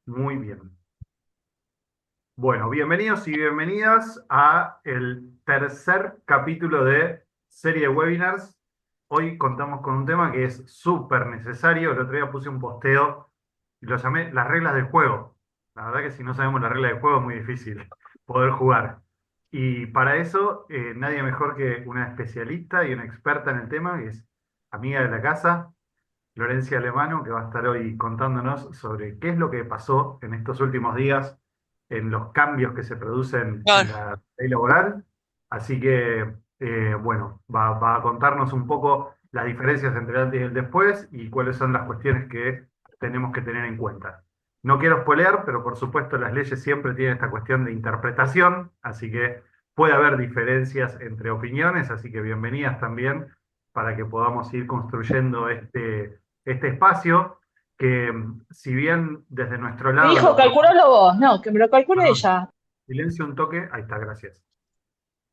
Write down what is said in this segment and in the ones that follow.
Muy bien. Bueno, bienvenidos y bienvenidas a el tercer capítulo de serie de webinars. Hoy contamos con un tema que es súper necesario. El otro día puse un posteo y lo llamé las reglas del juego. La verdad que si no sabemos las reglas del juego es muy difícil poder jugar. Y para eso, nadie mejor que una especialista y una experta en el tema, que es amiga de la casa, Florencia Alemano, que va a estar hoy contándonos sobre qué es lo que pasó en estos últimos días, en los cambios que se producen en Claro. la ley laboral. Así que, bueno, va a contarnos un poco las diferencias entre el antes y el después y cuáles son las cuestiones que tenemos que tener en cuenta. No quiero spoilear, pero por supuesto las leyes siempre tienen esta cuestión de interpretación, así que puede haber diferencias entre opiniones, así que bienvenidas también para que podamos ir construyendo este espacio que, si bien desde nuestro Me lado dijo, lo calculalo vos. No, que me lo calcule perdón, ella. silencio un toque, ahí está, gracias.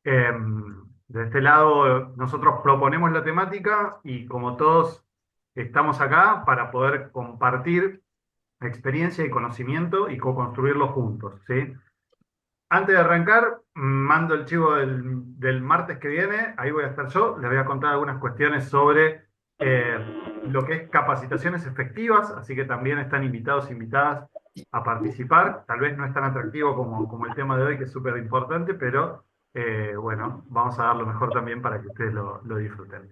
Eh, de este lado, nosotros proponemos la temática y como todos estamos acá para poder compartir experiencia y conocimiento y co-construirlo juntos, ¿sí? Antes de arrancar, mando el chivo del martes que viene, ahí voy a estar yo, les voy a contar algunas cuestiones sobre lo que es capacitaciones efectivas, así que también están invitados e invitadas a participar. Tal vez no es tan atractivo como el tema de hoy, que es súper importante, pero bueno, vamos a dar lo mejor también para que ustedes lo disfruten.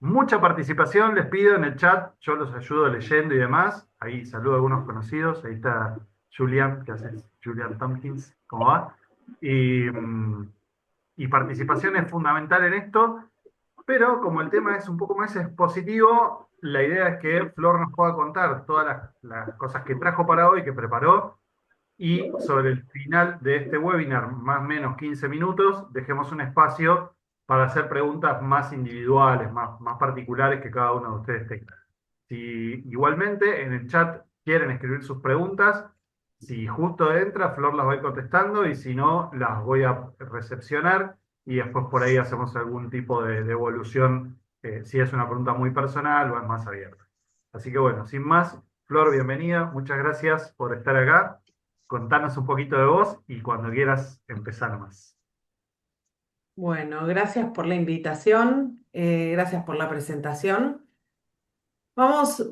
Mucha participación les pido en el chat, yo los ayudo leyendo y demás. Ahí saludo a algunos conocidos, ahí está Julian, ¿qué haces? Julian Tompkins, ¿cómo va? Y, y participación es fundamental en esto, pero como el tema es un poco más expositivo, la idea es que Flor nos pueda contar todas las cosas que trajo para hoy, que preparó, y sobre el final de este webinar, más o menos 15 minutos, dejemos un espacio para hacer preguntas más individuales, más particulares que cada uno de ustedes tenga. Si igualmente en el chat quieren escribir sus preguntas, si justo entra, Flor las va a ir contestando y si no, las voy a recepcionar y después por ahí hacemos algún tipo de evolución, si es una pregunta muy personal o es más abierta. Así que bueno, sin más, Flor, bienvenida, muchas gracias por estar acá. Contanos un poquito de vos y cuando quieras empezar nomás. Bueno, gracias por la invitación, gracias por la presentación. Vamos,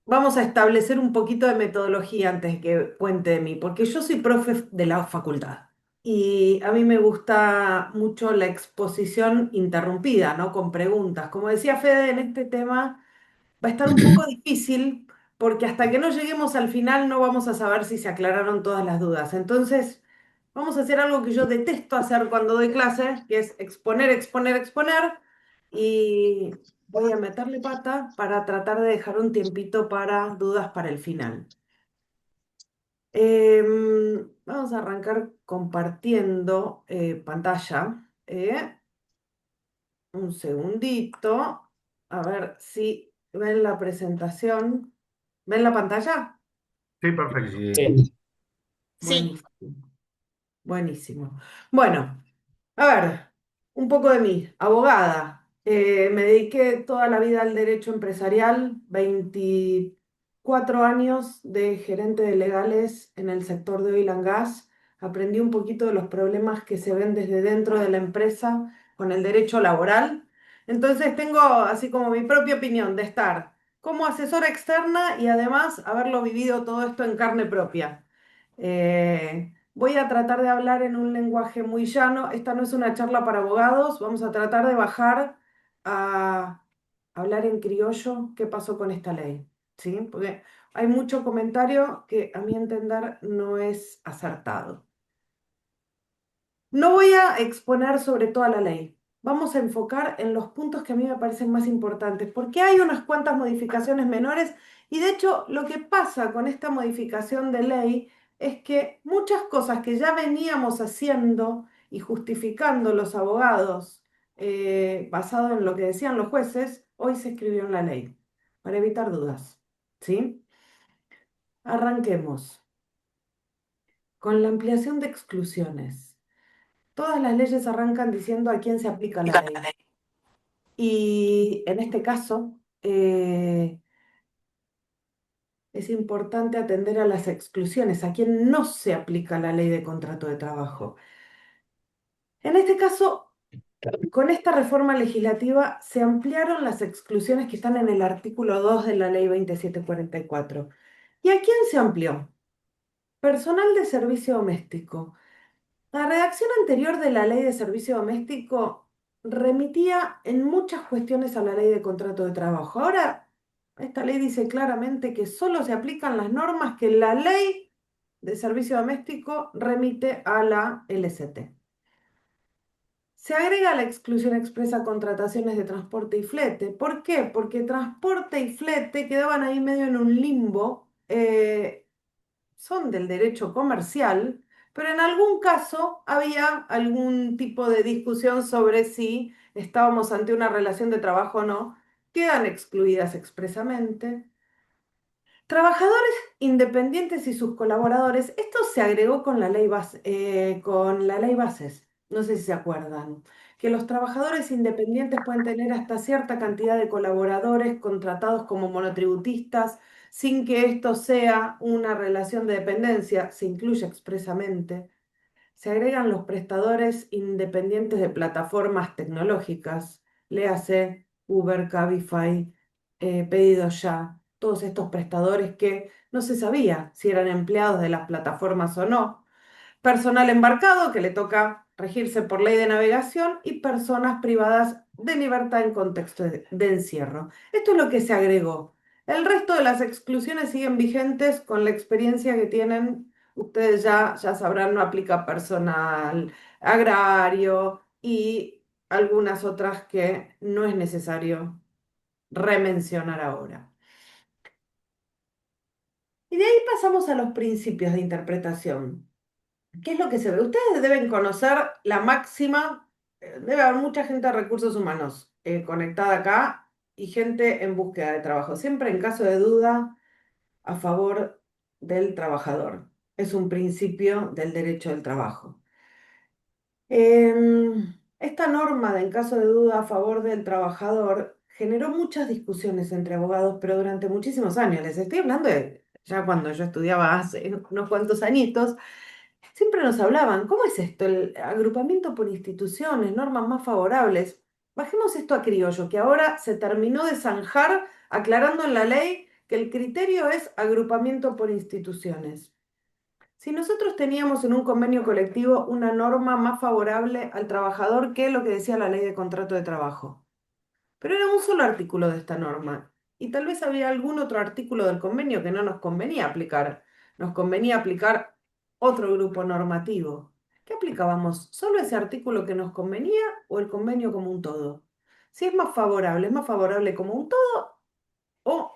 vamos a establecer un poquito de metodología antes que cuente de mí, porque yo soy profe de la facultad y a mí me gusta mucho la exposición interrumpida, ¿no? Con preguntas. Como decía Fede, en este tema va a estar un poco difícil porque hasta que no lleguemos al final no vamos a saber si se aclararon todas las dudas. Entonces, vamos a hacer algo que yo detesto hacer cuando doy clases, que es exponer, exponer, exponer. Y voy a meterle pata para tratar de dejar un tiempito para dudas para el final. Vamos a arrancar compartiendo pantalla. Un segundito. A ver si ven la presentación. ¿Ven la pantalla? Sí, perfecto. Sí. Sí. Buenísimo. Buenísimo. Bueno, a ver, un poco de mí. Abogada. Me dediqué toda la vida al derecho empresarial, 24 años de gerente de legales en el sector de oil and gas. Aprendí un poquito de los problemas que se ven desde dentro de la empresa con el derecho laboral. Entonces tengo así como mi propia opinión de estar como asesora externa y además haberlo vivido todo esto en carne propia. Voy a tratar de hablar en un lenguaje muy llano. Esta no es una charla para abogados. Vamos a tratar de bajar a hablar en criollo. ¿Qué pasó con esta ley? ¿Sí? Porque hay mucho comentario que a mi entender no es acertado. No voy a exponer sobre toda la ley. Vamos a enfocar en los puntos que a mí me parecen más importantes, porque hay unas cuantas modificaciones menores y de hecho lo que pasa con esta modificación de ley es que muchas cosas que ya veníamos haciendo y justificando los abogados basado en lo que decían los jueces, hoy se escribió en la ley para evitar dudas. ¿Sí? Arranquemos con la ampliación de exclusiones. Todas las leyes arrancan diciendo a quién se aplica la ley. Y en este caso, es importante atender a las exclusiones, a quien no se aplica la ley de contrato de trabajo. En este caso, con esta reforma legislativa se ampliaron las exclusiones que están en el artículo 2 de la ley 2744. ¿Y a quién se amplió? Personal de servicio doméstico. La redacción anterior de la ley de servicio doméstico remitía en muchas cuestiones a la ley de contrato de trabajo. Ahora, esta ley dice claramente que solo se aplican las normas que la ley de servicio doméstico remite a la LCT. Se agrega la exclusión expresa a contrataciones de transporte y flete. ¿Por qué? Porque transporte y flete quedaban ahí medio en un limbo. Son del derecho comercial, pero en algún caso había algún tipo de discusión sobre si estábamos ante una relación de trabajo o no. Quedan excluidas expresamente. Trabajadores independientes y sus colaboradores, esto se agregó con la ley con la ley Bases, no sé si se acuerdan, que los trabajadores independientes pueden tener hasta cierta cantidad de colaboradores contratados como monotributistas sin que esto sea una relación de dependencia, se incluye expresamente. Se agregan los prestadores independientes de plataformas tecnológicas, léase Uber, Cabify, Pedido Ya, todos estos prestadores que no se sabía si eran empleados de las plataformas o no, personal embarcado que le toca regirse por ley de navegación y personas privadas de libertad en contexto de encierro. Esto es lo que se agregó. El resto de las exclusiones siguen vigentes con la experiencia que tienen. Ustedes ya sabrán, no aplica personal agrario y algunas otras que no es necesario remencionar ahora. Y de ahí pasamos a los principios de interpretación. ¿Qué es lo que se ve? Ustedes deben conocer la máxima, debe haber mucha gente de recursos humanos conectada acá y gente en búsqueda de trabajo. Siempre en caso de duda, a favor del trabajador. Es un principio del derecho del trabajo. Esta norma de en caso de duda a favor del trabajador generó muchas discusiones entre abogados, pero durante muchísimos años. Les estoy hablando de ya cuando yo estudiaba hace unos cuantos añitos. Siempre nos hablaban, ¿cómo es esto? El agrupamiento por instituciones, normas más favorables. Bajemos esto a criollo, que ahora se terminó de zanjar aclarando en la ley que el criterio es agrupamiento por instituciones. Si nosotros teníamos en un convenio colectivo una norma más favorable al trabajador que lo que decía la ley de contrato de trabajo, pero era un solo artículo de esta norma. Y tal vez había algún otro artículo del convenio que no nos convenía aplicar. Nos convenía aplicar otro grupo normativo. ¿Qué aplicábamos? ¿Solo ese artículo que nos convenía o el convenio como un todo? Si es más favorable como un todo o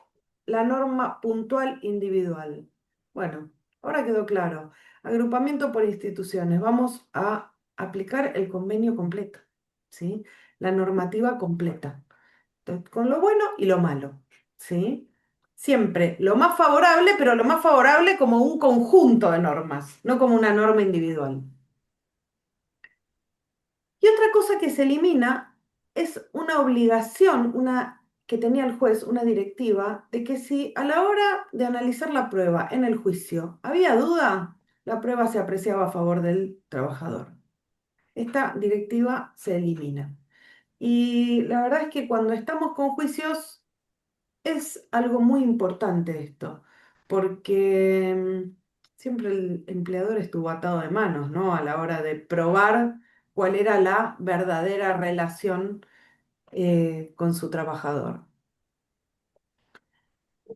la norma puntual individual. Bueno, ahora quedó claro. Agrupamiento por instituciones. Vamos a aplicar el convenio completo, ¿sí? La normativa completa con lo bueno y lo malo, ¿sí? Siempre lo más favorable, pero lo más favorable como un conjunto de normas, no como una norma individual. Y otra cosa que se elimina es una obligación, una que tenía el juez, una directiva, de que si a la hora de analizar la prueba en el juicio había duda, la prueba se apreciaba a favor del trabajador. Esta directiva se elimina. Y la verdad es que cuando estamos con juicios es algo muy importante esto, porque siempre el empleador estuvo atado de manos, ¿no? A la hora de probar cuál era la verdadera relación con su trabajador.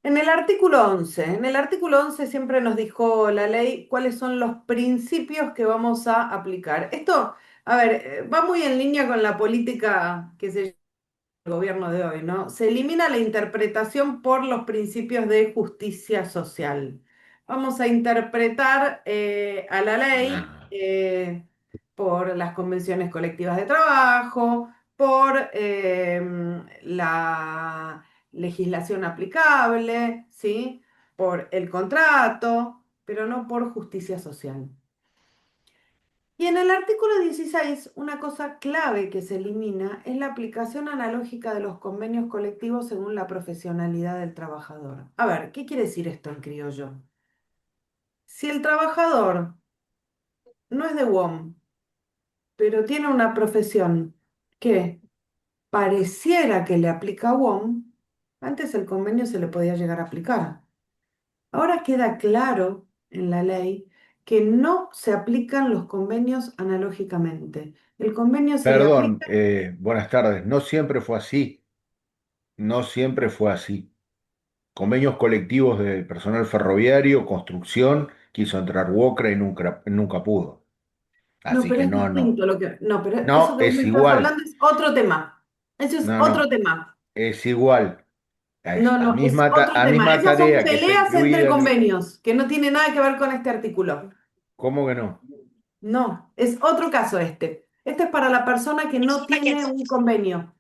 En el artículo 11 siempre nos dijo la ley cuáles son los principios que vamos a aplicar. Esto, a ver, va muy en línea con la política que se el gobierno de hoy, ¿no? Se elimina la interpretación por los principios de justicia social. Vamos a interpretar a la ley por las convenciones colectivas de trabajo, por la legislación aplicable, ¿sí? Por el contrato, pero no por justicia social. Y en el artículo 16, una cosa clave que se elimina es la aplicación analógica de los convenios colectivos según la profesionalidad del trabajador. A ver, ¿qué quiere decir esto en criollo? Si el trabajador no es de UOM, pero tiene una profesión que pareciera que le aplica a UOM, antes el convenio se le podía llegar a aplicar. Ahora queda claro en la ley que no se aplican los convenios analógicamente. El convenio se le Perdón, aplica. buenas tardes. No siempre fue así. No siempre fue así. Convenios colectivos de personal ferroviario, construcción, quiso entrar Wocra y nunca pudo. No, Así pero que es no, no. distinto lo que. No, pero eso No, que vos me es estás igual. hablando es otro tema. Eso es No, otro no. tema. Es igual. No, no, es otro A tema. misma Esas son tarea que está peleas entre incluida en... convenios, que no tiene nada que ver con este artículo. ¿Cómo que no? No, es otro caso este. Este es para la persona que no tiene un convenio,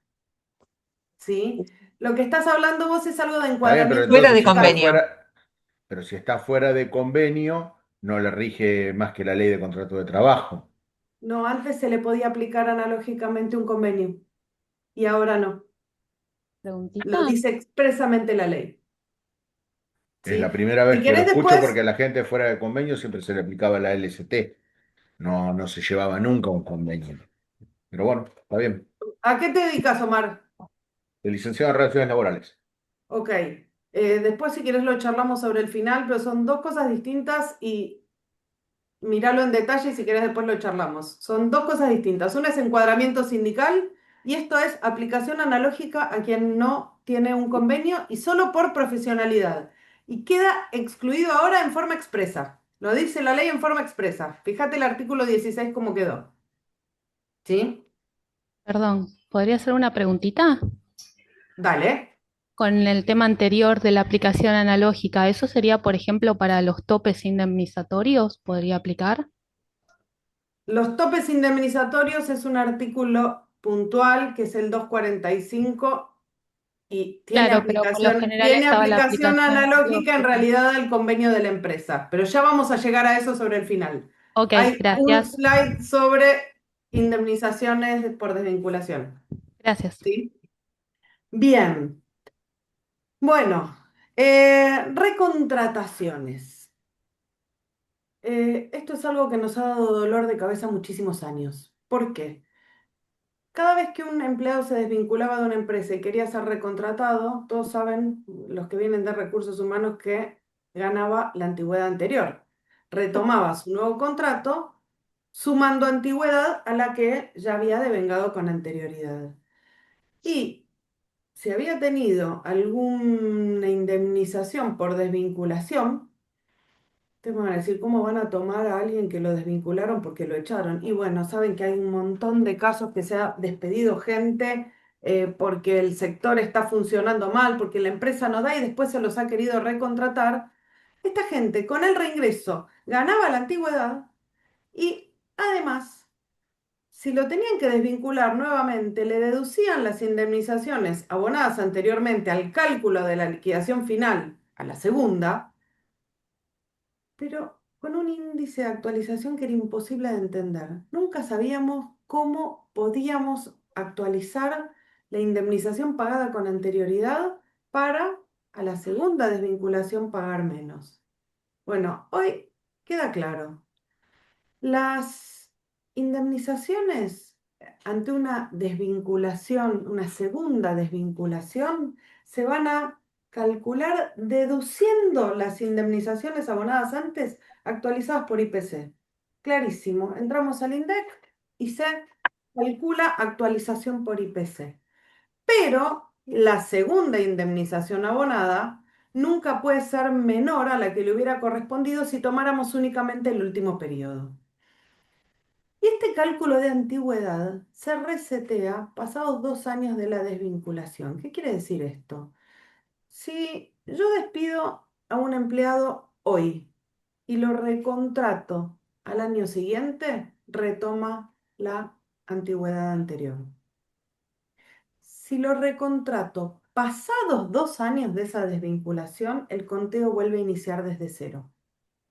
¿sí? Lo que estás hablando vos es algo de Está bien, pero encuadramiento Fuera entonces de si está sindical. convenio. fuera, pero si está fuera de convenio, no le rige más que la ley de contrato de trabajo. No, antes se le podía aplicar analógicamente un convenio y ahora no. Lo Preguntita. dice expresamente la ley, Es la ¿sí? primera Si vez que lo querés escucho después, porque a la gente fuera de convenio siempre se le aplicaba la LST. No, no se llevaba nunca un convenio. Pero bueno, está bien. ¿a qué te dedicas, Omar? El licenciado en Relaciones Laborales. Ok, después si querés lo charlamos sobre el final, pero son dos cosas distintas y míralo en detalle y si querés después lo charlamos. Son dos cosas distintas. Una es encuadramiento sindical y esto es aplicación analógica a quien no tiene un convenio y solo por profesionalidad. Y queda excluido ahora en forma expresa. Lo dice la ley en forma expresa. Fíjate el artículo 16 cómo quedó. ¿Sí? Perdón, ¿podría hacer una preguntita? Dale. Con el tema anterior de la aplicación analógica, ¿eso sería, por ejemplo, para los topes indemnizatorios? ¿Podría aplicar? Los topes indemnizatorios es un artículo puntual que es el 245 y Claro, pero por lo general tiene estaba la aplicación aplicación analógica en analógica. realidad al convenio de la empresa, pero ya vamos a llegar a eso sobre el final. Ok, Hay un gracias. slide sobre indemnizaciones por desvinculación. Gracias. ¿Sí? Bien, bueno, recontrataciones. Esto es algo que nos ha dado dolor de cabeza muchísimos años. ¿Por qué? Cada vez que un empleado se desvinculaba de una empresa y quería ser recontratado, todos saben, los que vienen de recursos humanos, que ganaba la antigüedad anterior. Retomaba su nuevo contrato, sumando antigüedad a la que ya había devengado con anterioridad. Y si había tenido alguna indemnización por desvinculación, te van a decir, ¿cómo van a tomar a alguien que lo desvincularon porque lo echaron? Y bueno, saben que hay un montón de casos que se ha despedido gente porque el sector está funcionando mal, porque la empresa no da y después se los ha querido recontratar. Esta gente con el reingreso ganaba la antigüedad y además, si lo tenían que desvincular nuevamente, le deducían las indemnizaciones abonadas anteriormente al cálculo de la liquidación final a la segunda, pero con un índice de actualización que era imposible de entender. Nunca sabíamos cómo podíamos actualizar la indemnización pagada con anterioridad para a la segunda desvinculación pagar menos. Bueno, hoy queda claro. Las indemnizaciones ante una desvinculación, una segunda desvinculación, se van a calcular deduciendo las indemnizaciones abonadas antes actualizadas por IPC. Clarísimo, entramos al INDEC y se calcula actualización por IPC. Pero la segunda indemnización abonada nunca puede ser menor a la que le hubiera correspondido si tomáramos únicamente el último periodo. Y este cálculo de antigüedad se resetea pasados 2 años de la desvinculación. ¿Qué quiere decir esto? Si yo despido a un empleado hoy y lo recontrato al año siguiente, retoma la antigüedad anterior. Si lo recontrato pasados 2 años de esa desvinculación, el conteo vuelve a iniciar desde cero.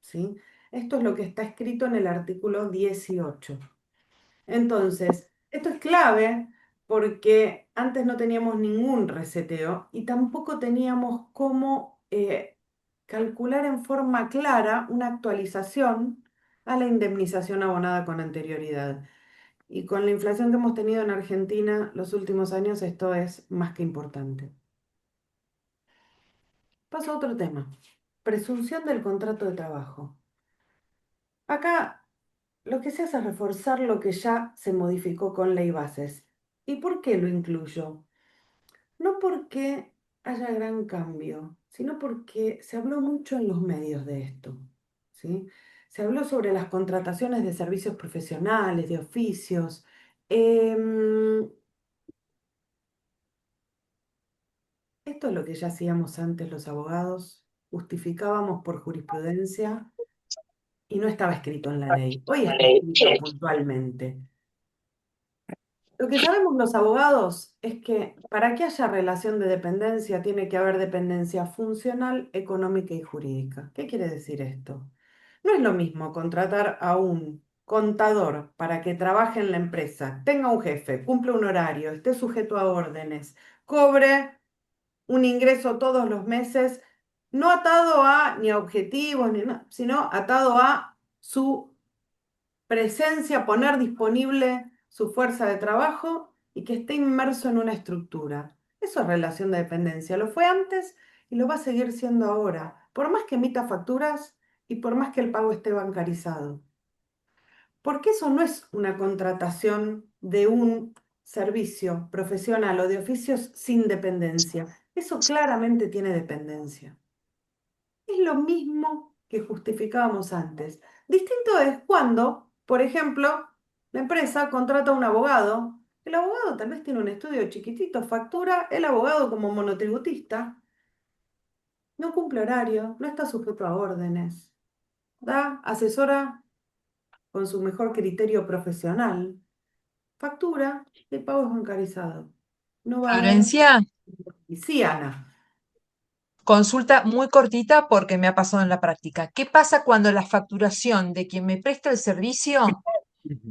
¿Sí? Esto es lo que está escrito en el artículo 18. Entonces, esto es clave porque antes no teníamos ningún reseteo y tampoco teníamos cómo calcular en forma clara una actualización a la indemnización abonada con anterioridad. Y con la inflación que hemos tenido en Argentina los últimos años, esto es más que importante. Paso a otro tema. Presunción del contrato de trabajo. Acá lo que se hace es reforzar lo que ya se modificó con ley bases. ¿Y por qué lo incluyo? No porque haya gran cambio, sino porque se habló mucho en los medios de esto, ¿sí? Se habló sobre las contrataciones de servicios profesionales, de oficios. Em, Esto es lo que ya hacíamos antes los abogados, justificábamos por jurisprudencia y no estaba escrito en la ley. Hoy está escrito puntualmente. Lo que sabemos los abogados es que para que haya relación de dependencia tiene que haber dependencia funcional, económica y jurídica. ¿Qué quiere decir esto? No es lo mismo contratar a un contador para que trabaje en la empresa, tenga un jefe, cumpla un horario, esté sujeto a órdenes, cobre un ingreso todos los meses, no atado a ni a objetivos, sino atado a su presencia, poner disponible su fuerza de trabajo y que esté inmerso en una estructura. Eso es relación de dependencia. Lo fue antes y lo va a seguir siendo ahora, por más que emita facturas y por más que el pago esté bancarizado. Porque eso no es una contratación de un servicio profesional o de oficios sin dependencia. Eso claramente tiene dependencia. Es lo mismo que justificábamos antes. Distinto es cuando, por ejemplo, la empresa contrata a un abogado. El abogado tal vez tiene un estudio chiquitito, factura el abogado como monotributista, no cumple horario, no está sujeto a órdenes, da, asesora con su mejor criterio profesional, factura y el pago es bancarizado. No va a haber... Florencia, Y sí, Ana. consulta muy cortita porque me ha pasado en la práctica. ¿Qué pasa cuando la facturación de quien me presta el servicio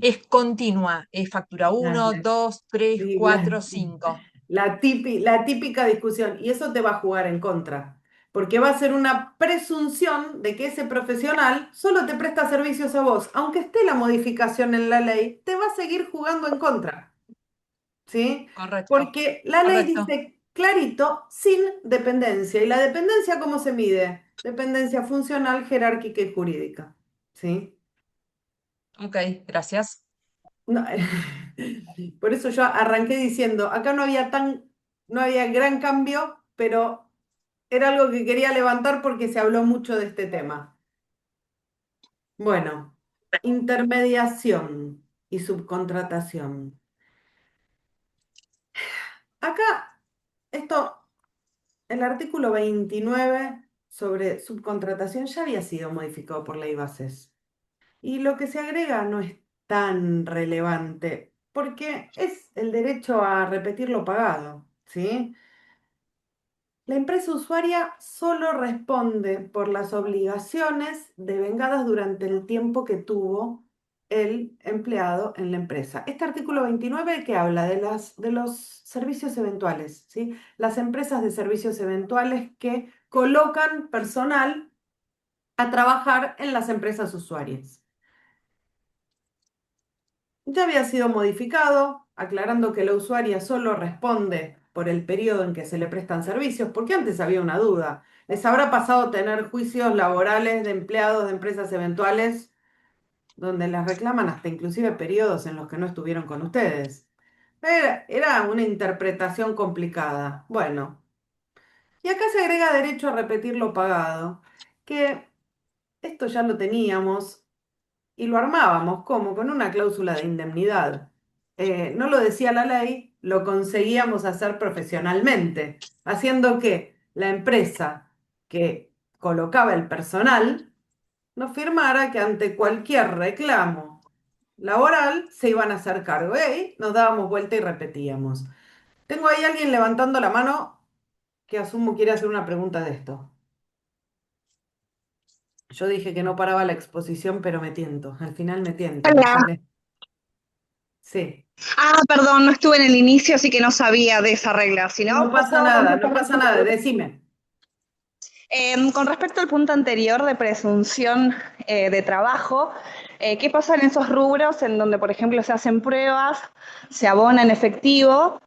es continua? ¿Es factura La, 1, la- 2, 3, sí, 4, 5? la típica discusión, y eso te va a jugar en contra, porque va a ser una presunción de que ese profesional solo te presta servicios a vos, aunque esté la modificación en la ley, te va a seguir jugando en contra, ¿sí? Correcto, Porque la ley correcto. dice clarito, sin dependencia, y la dependencia, ¿cómo se mide? Dependencia funcional, jerárquica y jurídica, ¿sí? Ok, gracias. No, por eso yo arranqué diciendo, acá no había gran cambio, pero era algo que quería levantar porque se habló mucho de este tema. Bueno, intermediación y subcontratación. Acá, esto, el artículo 29 sobre subcontratación ya había sido modificado por ley bases. Y lo que se agrega no es tan relevante, porque es el derecho a repetir lo pagado, ¿sí? La empresa usuaria solo responde por las obligaciones devengadas durante el tiempo que tuvo el empleado en la empresa. Este artículo 29 que habla de los servicios eventuales, ¿sí? Las empresas de servicios eventuales que colocan personal a trabajar en las empresas usuarias. Ya había sido modificado, aclarando que la usuaria solo responde por el periodo en que se le prestan servicios, porque antes había una duda. ¿Les habrá pasado tener juicios laborales de empleados de empresas eventuales donde les reclaman hasta inclusive periodos en los que no estuvieron con ustedes? Era una interpretación complicada. Bueno, y acá se agrega derecho a repetir lo pagado, que esto ya lo teníamos y lo armábamos, ¿cómo? Con una cláusula de indemnidad. No lo decía la ley, lo conseguíamos hacer profesionalmente, haciendo que la empresa que colocaba el personal nos firmara que ante cualquier reclamo laboral se iban a hacer cargo. Y nos dábamos vuelta y repetíamos. Tengo ahí alguien levantando la mano que asumo quiere hacer una pregunta de esto. Yo dije que no paraba la exposición, pero me tiento. Al final me tiento, me Hola. sale. Sí, Perdón, no estuve en el inicio, así que no sabía de esa regla. Si no, no pasa puedo nada, no contestar la pasa nada. pregunta. Decime. Con respecto al punto anterior de presunción de trabajo, ¿qué pasa en esos rubros en donde, por ejemplo, se hacen pruebas, se abona en efectivo?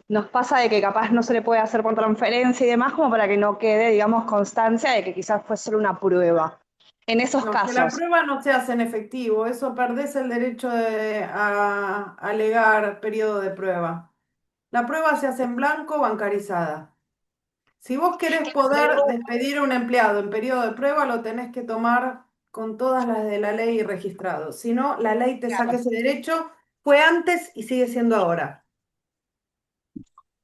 Nos pasa de que capaz no se le puede hacer por transferencia y demás, como para que no quede, digamos, constancia de que quizás fue solo una prueba. En esos No, que la casos. prueba no se hace en efectivo, eso perdés el derecho a alegar periodo de prueba. La prueba se hace en blanco, bancarizada. Si vos querés poder despedir a un empleado en periodo de prueba, lo tenés que tomar con todas las de la ley y registrado. Si no, la ley te saca ese derecho, fue antes y sigue siendo ahora.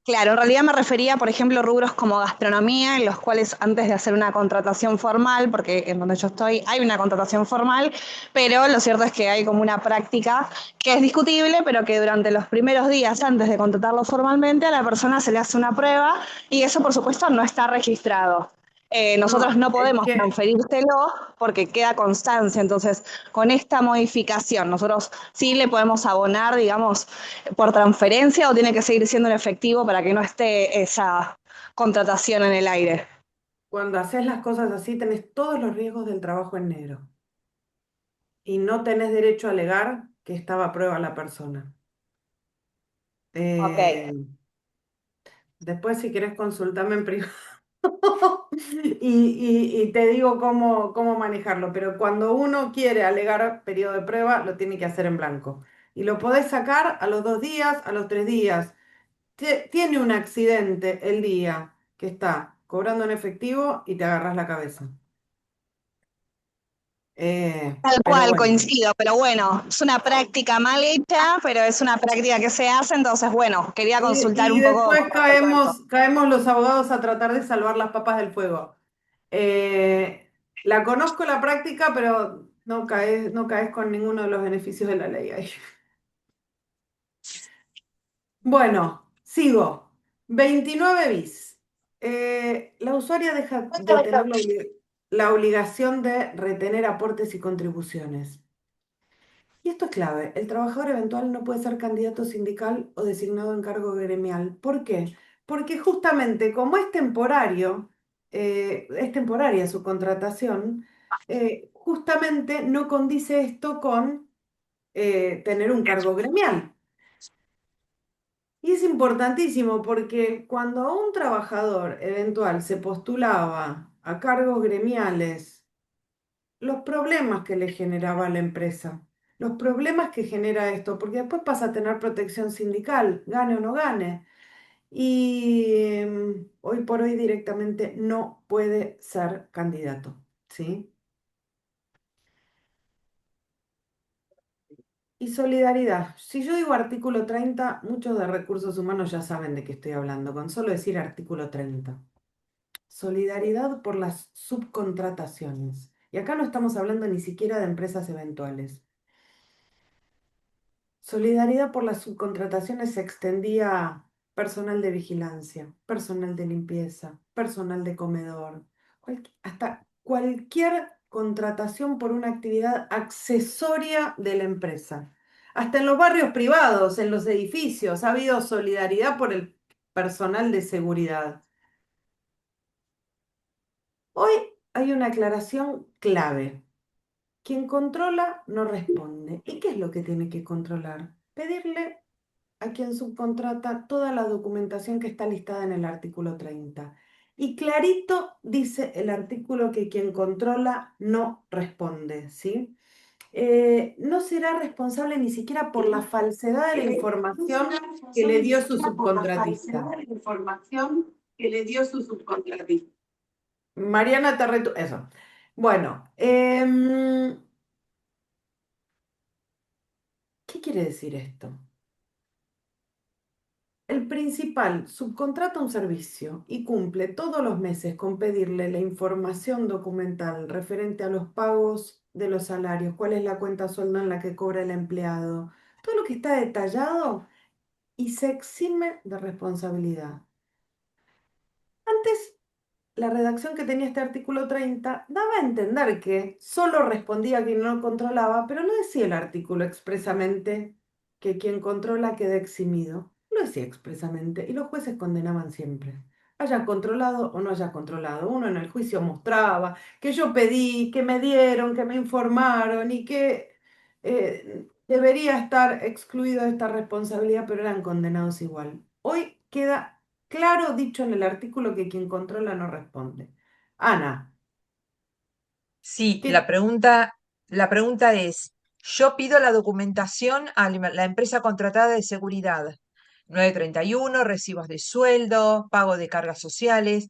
Claro, en realidad me refería, por ejemplo, a rubros como gastronomía, en los cuales antes de hacer una contratación formal, porque en donde yo estoy hay una contratación formal, pero lo cierto es que hay como una práctica que es discutible, pero que durante los primeros días antes de contratarlo formalmente a la persona se le hace una prueba y eso por supuesto no está registrado. Nosotros No, no es podemos que transferírselo porque queda constancia, entonces con esta modificación nosotros sí le podemos abonar, digamos, por transferencia o tiene que seguir siendo en efectivo para que no esté esa contratación en el aire. cuando haces las cosas así, tenés todos los riesgos del trabajo en negro y no tenés derecho a alegar que estaba a prueba la persona. Ok. Eh, Después, si querés, consultarme en privado y te digo cómo manejarlo. Pero cuando uno quiere alegar periodo de prueba, lo tiene que hacer en blanco. Y lo podés sacar a los 2 días, a los 3 días. Tiene un accidente el día que está cobrando en efectivo y te agarras la cabeza. Tal Pero cual, bueno. coincido, pero bueno, es una práctica mal hecha, pero es una práctica que se hace, entonces bueno, quería consultar Y un poco después con respecto a esto. caemos los abogados a tratar de salvar las papas del fuego. La conozco la práctica, pero no caes con ninguno de los beneficios de la ley ahí. Bueno, sigo. 29 bis. La usuaria deja de tener la obligación de retener aportes y contribuciones. Y esto es clave. El trabajador eventual no puede ser candidato sindical o designado en cargo gremial. ¿Por qué? Porque justamente como es temporaria su contratación, justamente no condice esto con tener un cargo gremial. Y es importantísimo porque cuando a un trabajador eventual se postulaba a cargos gremiales, los problemas que le generaba a la empresa, los problemas que genera esto, porque después pasa a tener protección sindical, gane o no gane. Y hoy por hoy directamente no puede ser candidato, ¿sí? Y solidaridad. Si yo digo artículo 30, muchos de recursos humanos ya saben de qué estoy hablando, con solo decir artículo 30. Solidaridad por las subcontrataciones. Y acá no estamos hablando ni siquiera de empresas eventuales. Solidaridad por las subcontrataciones se extendía a personal de vigilancia, personal de limpieza, personal de comedor, hasta cualquier contratación por una actividad accesoria de la empresa. Hasta en los barrios privados, en los edificios, ha habido solidaridad por el personal de seguridad. Hoy hay una aclaración clave. Quien controla no responde. ¿Y qué es lo que tiene que controlar? Pedirle a quien subcontrata toda la documentación que está listada en el artículo 30. Y clarito dice el artículo que quien controla no responde, ¿sí? No será responsable ni siquiera por la falsedad de la información que le dio su subcontratista. Mariana Terretu, eso. Bueno, ¿qué quiere decir esto? El principal subcontrata un servicio y cumple todos los meses con pedirle la información documental referente a los pagos de los salarios, cuál es la cuenta sueldo en la que cobra el empleado, todo lo que está detallado y se exime de responsabilidad. Antes la redacción que tenía este artículo 30 daba a entender que solo respondía quien no controlaba, pero no decía el artículo expresamente que quien controla queda eximido. Lo decía expresamente y los jueces condenaban siempre. Haya controlado o no haya controlado. Uno en el juicio mostraba que yo pedí, que me dieron, que me informaron y que debería estar excluido de esta responsabilidad, pero eran condenados igual. Hoy queda claro dicho en el artículo que quien controla no responde. Ana, Sí, ¿qué? la pregunta es, yo pido la documentación a la empresa contratada de seguridad. 931, recibos de sueldo, pago de cargas sociales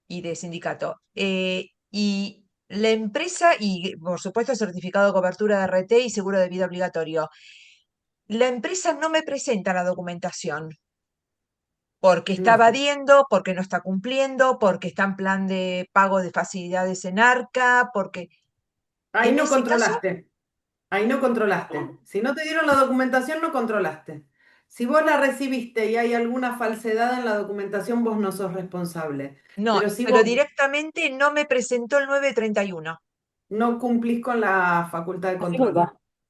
y de sindicato. Y la empresa, y por supuesto certificado de cobertura de RT y seguro de vida obligatorio. La empresa no me presenta la documentación porque está No, evadiendo, porque no está cumpliendo, porque está en plan de pago de facilidades en ARCA, porque ahí en no ese caso, controlaste. Ahí no controlaste. Si no te dieron la documentación, no controlaste. Si vos la recibiste y hay alguna falsedad en la documentación, vos no sos responsable. no, Pero si pero vos directamente no me presentó el 931. no cumplís con la facultad de control,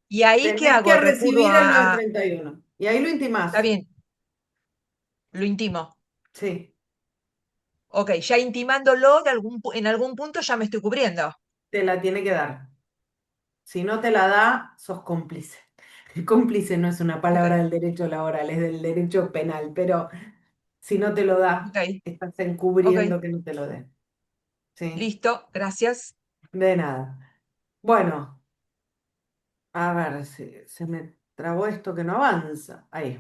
¿Y ahí qué tenés hago? que Recurro recibir el a... 931. Y ahí lo Está intimás. bien, lo intimo. Sí, Ok, ya intimándolo en algún punto ya me estoy cubriendo. te la tiene que dar. Si no te la da, sos cómplice. Cómplice no es una Ok, palabra del derecho laboral, es del derecho penal, pero si no te lo da, ok, estás ok. encubriendo que no te lo dé. ¿Sí? Listo, gracias. De nada. Bueno, a ver si se me trabó esto que no avanza. Ahí,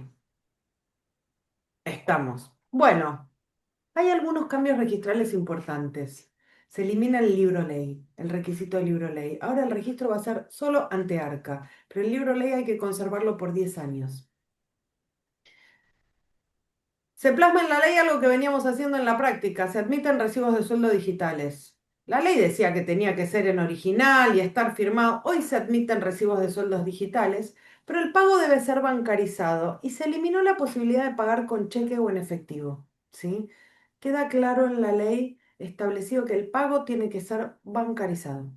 estamos. Bueno, hay algunos cambios registrales importantes. Se elimina el libro ley, el requisito del libro ley. Ahora el registro va a ser solo ante ARCA, pero el libro ley hay que conservarlo por 10 años. Se plasma en la ley algo que veníamos haciendo en la práctica, se admiten recibos de sueldo digitales. La ley decía que tenía que ser en original y estar firmado. Hoy se admiten recibos de sueldos digitales, pero el pago debe ser bancarizado y se eliminó la posibilidad de pagar con cheque o en efectivo. ¿Sí? Queda claro en la ley establecido que el pago tiene que ser bancarizado.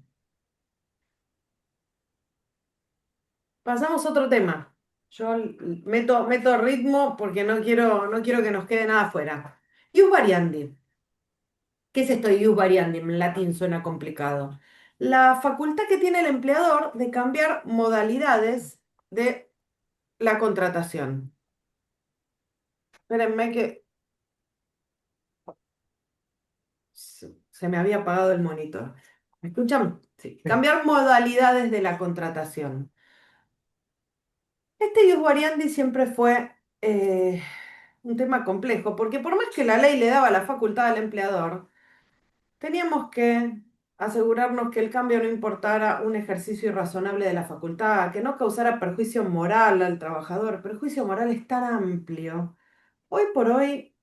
Pasamos a otro tema. Yo meto ritmo porque no quiero que nos quede nada afuera. Ius variandi. ¿Qué es esto de ius variandi? En latín suena complicado. La facultad que tiene el empleador de cambiar modalidades de la contratación. Espérenme que se me había apagado el monitor. ¿Me escuchan? Sí. Cambiar modalidades de la contratación. Este ius variandi siempre fue un tema complejo, porque por más que la ley le daba la facultad al empleador, teníamos que asegurarnos que el cambio no importara un ejercicio irrazonable de la facultad, que no causara perjuicio moral al trabajador. Perjuicio moral es tan amplio. Hoy por hoy,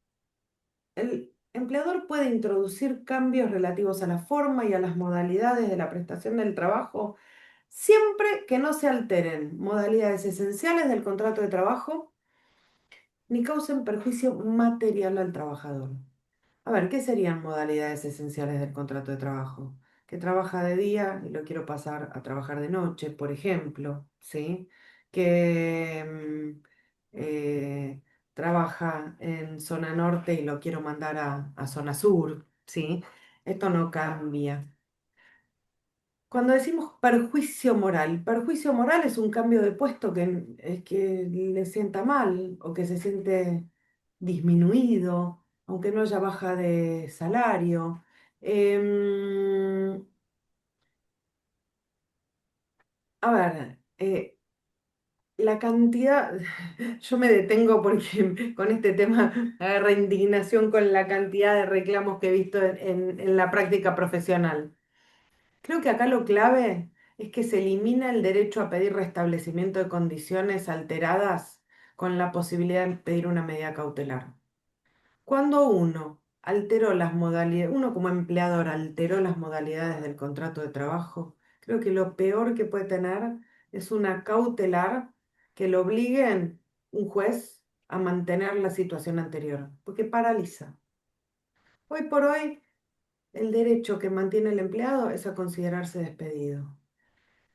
el empleador puede introducir cambios relativos a la forma y a las modalidades de la prestación del trabajo, siempre que no se alteren modalidades esenciales del contrato de trabajo ni causen perjuicio material al trabajador. A ver, ¿qué serían modalidades esenciales del contrato de trabajo? Que trabaja de día y lo quiero pasar a trabajar de noche, por ejemplo, ¿sí? Que trabaja en zona norte y lo quiero mandar a zona sur, ¿sí? Esto no cambia. Cuando decimos perjuicio moral es un cambio de puesto que le sienta mal o que se siente disminuido, aunque no haya baja de salario. Em, a ver, la cantidad, yo me detengo porque con este tema agarra indignación con la cantidad de reclamos que he visto en la práctica profesional. Creo que acá lo clave es que se elimina el derecho a pedir restablecimiento de condiciones alteradas con la posibilidad de pedir una medida cautelar. Cuando uno alteró las modalidades, uno como empleador alteró las modalidades del contrato de trabajo, creo que lo peor que puede tener es una cautelar que lo obliguen un juez a mantener la situación anterior, porque paraliza. Hoy por hoy el derecho que mantiene el empleado es a considerarse despedido.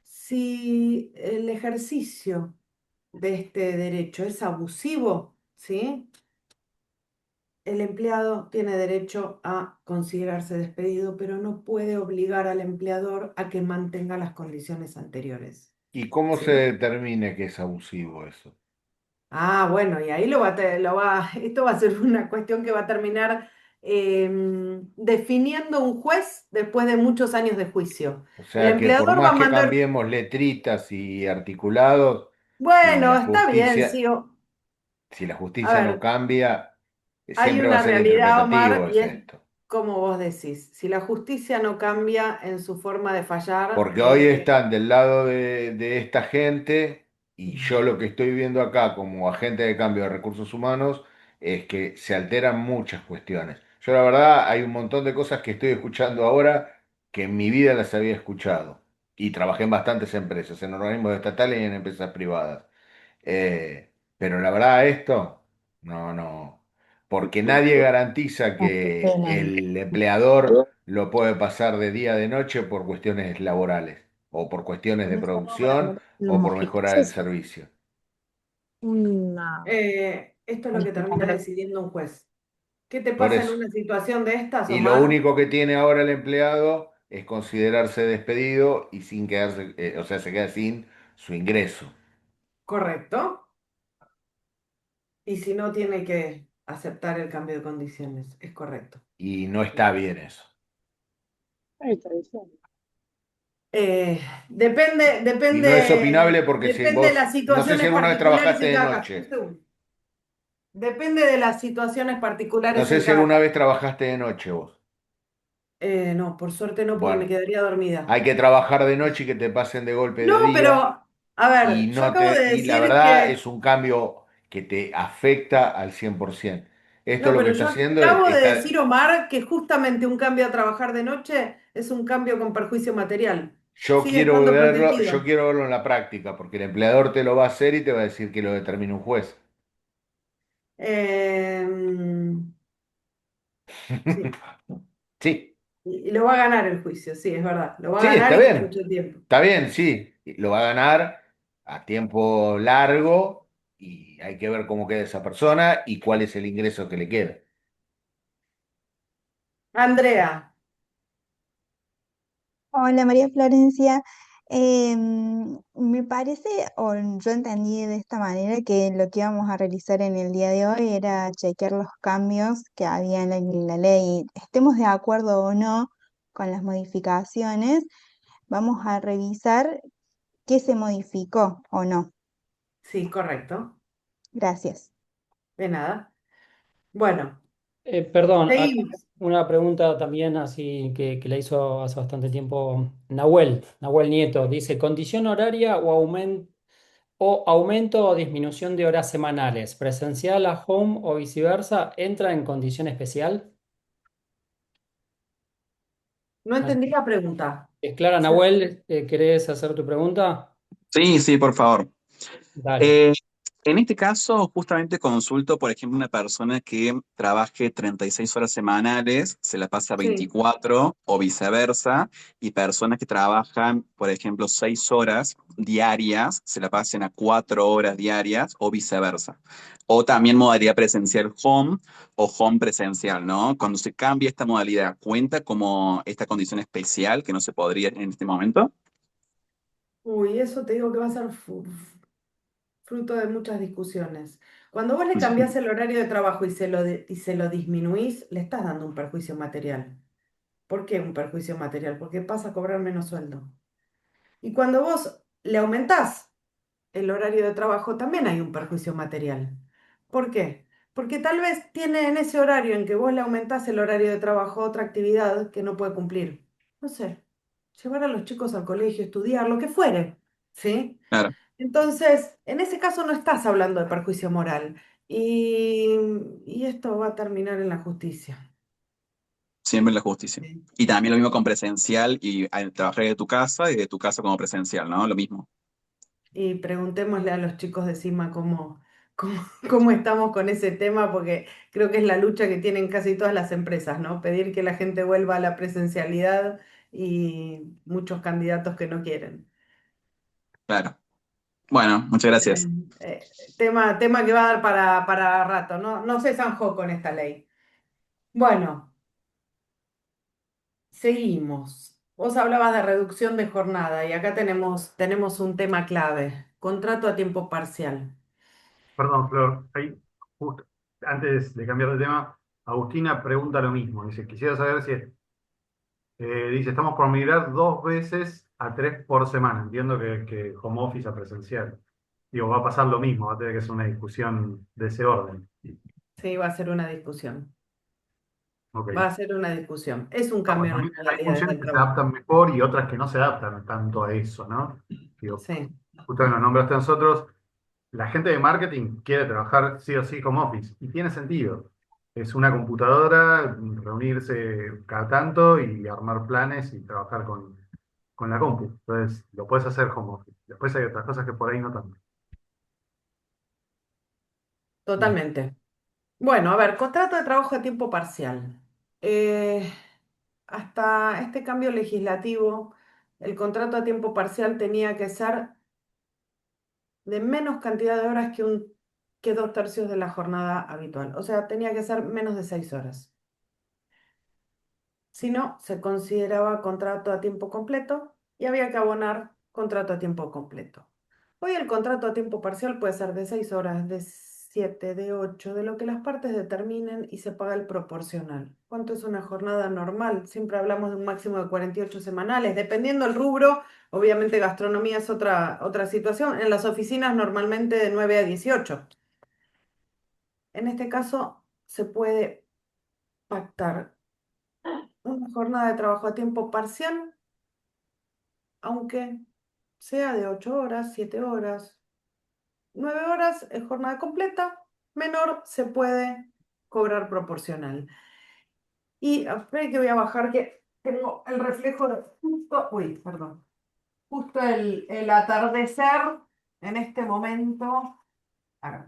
Si el ejercicio de este derecho es abusivo, ¿sí? El empleado tiene derecho a considerarse despedido, pero no puede obligar al empleador a que mantenga las condiciones anteriores. ¿Y cómo se ¿Sí? determina que es abusivo eso? Ah, bueno, y ahí esto va a ser una cuestión que va a terminar definiendo un juez después de muchos años de juicio. O El sea que por empleador va más a que mandar, cambiemos letritas y articulados, si bueno, la está bien, justicia, sí, si la a justicia no ver, cambia, hay siempre va a una ser realidad, Omar, interpretativo, y es es esto. como vos decís, si la justicia no cambia en su forma de fallar, Porque hoy están del lado de esta gente y yo lo que estoy viendo acá como agente de cambio de recursos humanos es que se alteran muchas cuestiones. Yo la verdad hay un montón de cosas que estoy escuchando ahora que en mi vida las había escuchado y trabajé en bastantes empresas, en organismos estatales y en empresas privadas. Pero la verdad esto, no, porque nadie garantiza Ah, qué que pena. el empleador lo puede pasar de día a de noche por cuestiones laborales o por cuestiones de ¿Cómo se llama para producción comer los o por mejorar el mojitos? servicio. Una, esto es lo una que termina decidiendo un juez. ¿Qué te Por pasa en eso. una situación de estas, Y lo Omar? único que tiene ahora el empleado es considerarse despedido y sin quedarse, o sea, se queda sin su ingreso. Correcto. Y si no, tiene que aceptar el cambio de condiciones. Es correcto. Y no está bien eso. Ay, tradición. Eh, depende, Y no es depende, opinable porque si depende de vos, las no sé si situaciones alguna vez particulares trabajaste en de cada caso. Un noche. segundo. Depende de las situaciones No particulares sé en si cada alguna caso. vez trabajaste de noche vos. No, por suerte no, porque me Bueno, quedaría dormida. hay que trabajar de noche y que te pasen de golpe No, de día pero, a y ver, yo no acabo te, de y la decir verdad que es un cambio que te afecta al 100%. Esto no, lo que pero está yo haciendo es, acabo de decir, Omar, que justamente un cambio a trabajar de noche es un cambio con perjuicio material. Sigue estando yo protegido. quiero verlo en la práctica, porque el empleador te lo va a hacer y te va a decir que lo determine un juez. Em, sí, Sí, y lo va a ganar el juicio, sí, es verdad. Lo va a sí, ganar y mucho tiempo. está bien, sí, lo va a ganar a tiempo largo y hay que ver cómo queda esa persona y cuál es el ingreso que le queda. Andrea, Hola María Florencia. Me parece, o yo entendí de esta manera, que lo que íbamos a realizar en el día de hoy era chequear los cambios que había en la ley. Estemos de acuerdo o no con las modificaciones, vamos a revisar qué se modificó o no. sí, correcto. Gracias. De nada. Bueno, Perdón, acá seguimos. una pregunta también así que la hizo hace bastante tiempo Nahuel Nieto. Dice, ¿condición horaria o aumento o disminución de horas semanales? ¿Presencial a home o viceversa? ¿Entra en condición especial? No No sé. entendí la pregunta. ¿Es clara, Nahuel? ¿Querés hacer tu pregunta? Sí, sí, por favor. Dale. Eh, en este caso, justamente consulto, por ejemplo, una persona que trabaje 36 horas semanales, se la pasa Sí, 24 o viceversa, y personas que trabajan, por ejemplo, 6 horas diarias, se la pasen a 4 horas diarias o viceversa. O también modalidad presencial home o home presencial, ¿no? Cuando se cambia esta modalidad, ¿cuenta como esta condición especial que no se podría en este momento? uy, eso te digo que va a ser fruto de muchas discusiones. Cuando vos le cambiás el horario de trabajo y se lo disminuís, le estás dando un perjuicio material. ¿Por qué un perjuicio material? Porque pasa a cobrar menos sueldo. Y cuando vos le aumentás el horario de trabajo, también hay un perjuicio material. ¿Por qué? Porque tal vez tiene en ese horario en que vos le aumentás el horario de trabajo otra actividad que no puede cumplir. No sé, llevar a los chicos al colegio, estudiar, lo que fuere, ¿sí? Claro, Entonces, en ese caso no estás hablando de perjuicio moral y, y esto va a terminar en la justicia. siempre en la justicia. Sí. Y también lo mismo con presencial y trabajar de tu casa y de tu casa como presencial, ¿no? Lo mismo. Y preguntémosle a los chicos de CIMA cómo estamos con ese tema, porque creo que es la lucha que tienen casi todas las empresas, ¿no? Pedir que la gente vuelva a la presencialidad y muchos candidatos que no quieren. Claro. Bueno, muchas Eh, gracias. tema que va a dar para rato, ¿no? No se zanjó con esta ley. Bueno, seguimos. Vos hablabas de reducción de jornada y acá tenemos un tema clave, contrato a tiempo parcial. Perdón, Flor, ahí, justo, antes de cambiar de tema, Agustina pregunta lo mismo. Dice, quisiera saber si, dice, estamos por migrar 2 veces a 3 por semana. Entiendo que home office a presencial. Digo, va a pasar lo mismo, va a tener que ser una discusión de ese orden. Sí, va a ser una discusión. Va Ok. a ser una discusión. Es un Ah, pues cambio en las también hay modalidades funciones del que se trabajo. adaptan mejor y otras que no se adaptan tanto a eso, ¿no? Digo, Sí, justo que nos nombraste a nosotros, la gente de marketing quiere trabajar sí o sí como office y tiene sentido. Es una computadora, reunirse cada tanto y armar planes y trabajar con la compu. Entonces, lo puedes hacer home office. Después hay otras cosas que por ahí no tanto. Bien. totalmente. Bueno, a ver, contrato de trabajo a tiempo parcial. Eh, hasta este cambio legislativo, el contrato a tiempo parcial tenía que ser de menos cantidad de horas que 2/3 de la jornada habitual. O sea, tenía que ser menos de 6 horas. Si no, se consideraba contrato a tiempo completo y había que abonar contrato a tiempo completo. Hoy el contrato a tiempo parcial puede ser de 6 horas, de 7, de 8, de lo que las partes determinen y se paga el proporcional. ¿Cuánto es una jornada normal? Siempre hablamos de un máximo de 48 semanales, dependiendo del rubro. Obviamente gastronomía es otra situación. En las oficinas normalmente de 9 a 18. En este caso se puede pactar una jornada de trabajo a tiempo parcial, aunque sea de 8 horas, 7 horas, 9 horas es jornada completa, menor se puede cobrar proporcional. Y espera que voy a bajar que tengo el reflejo de justo, uy, perdón, justo el atardecer en este momento. Ah,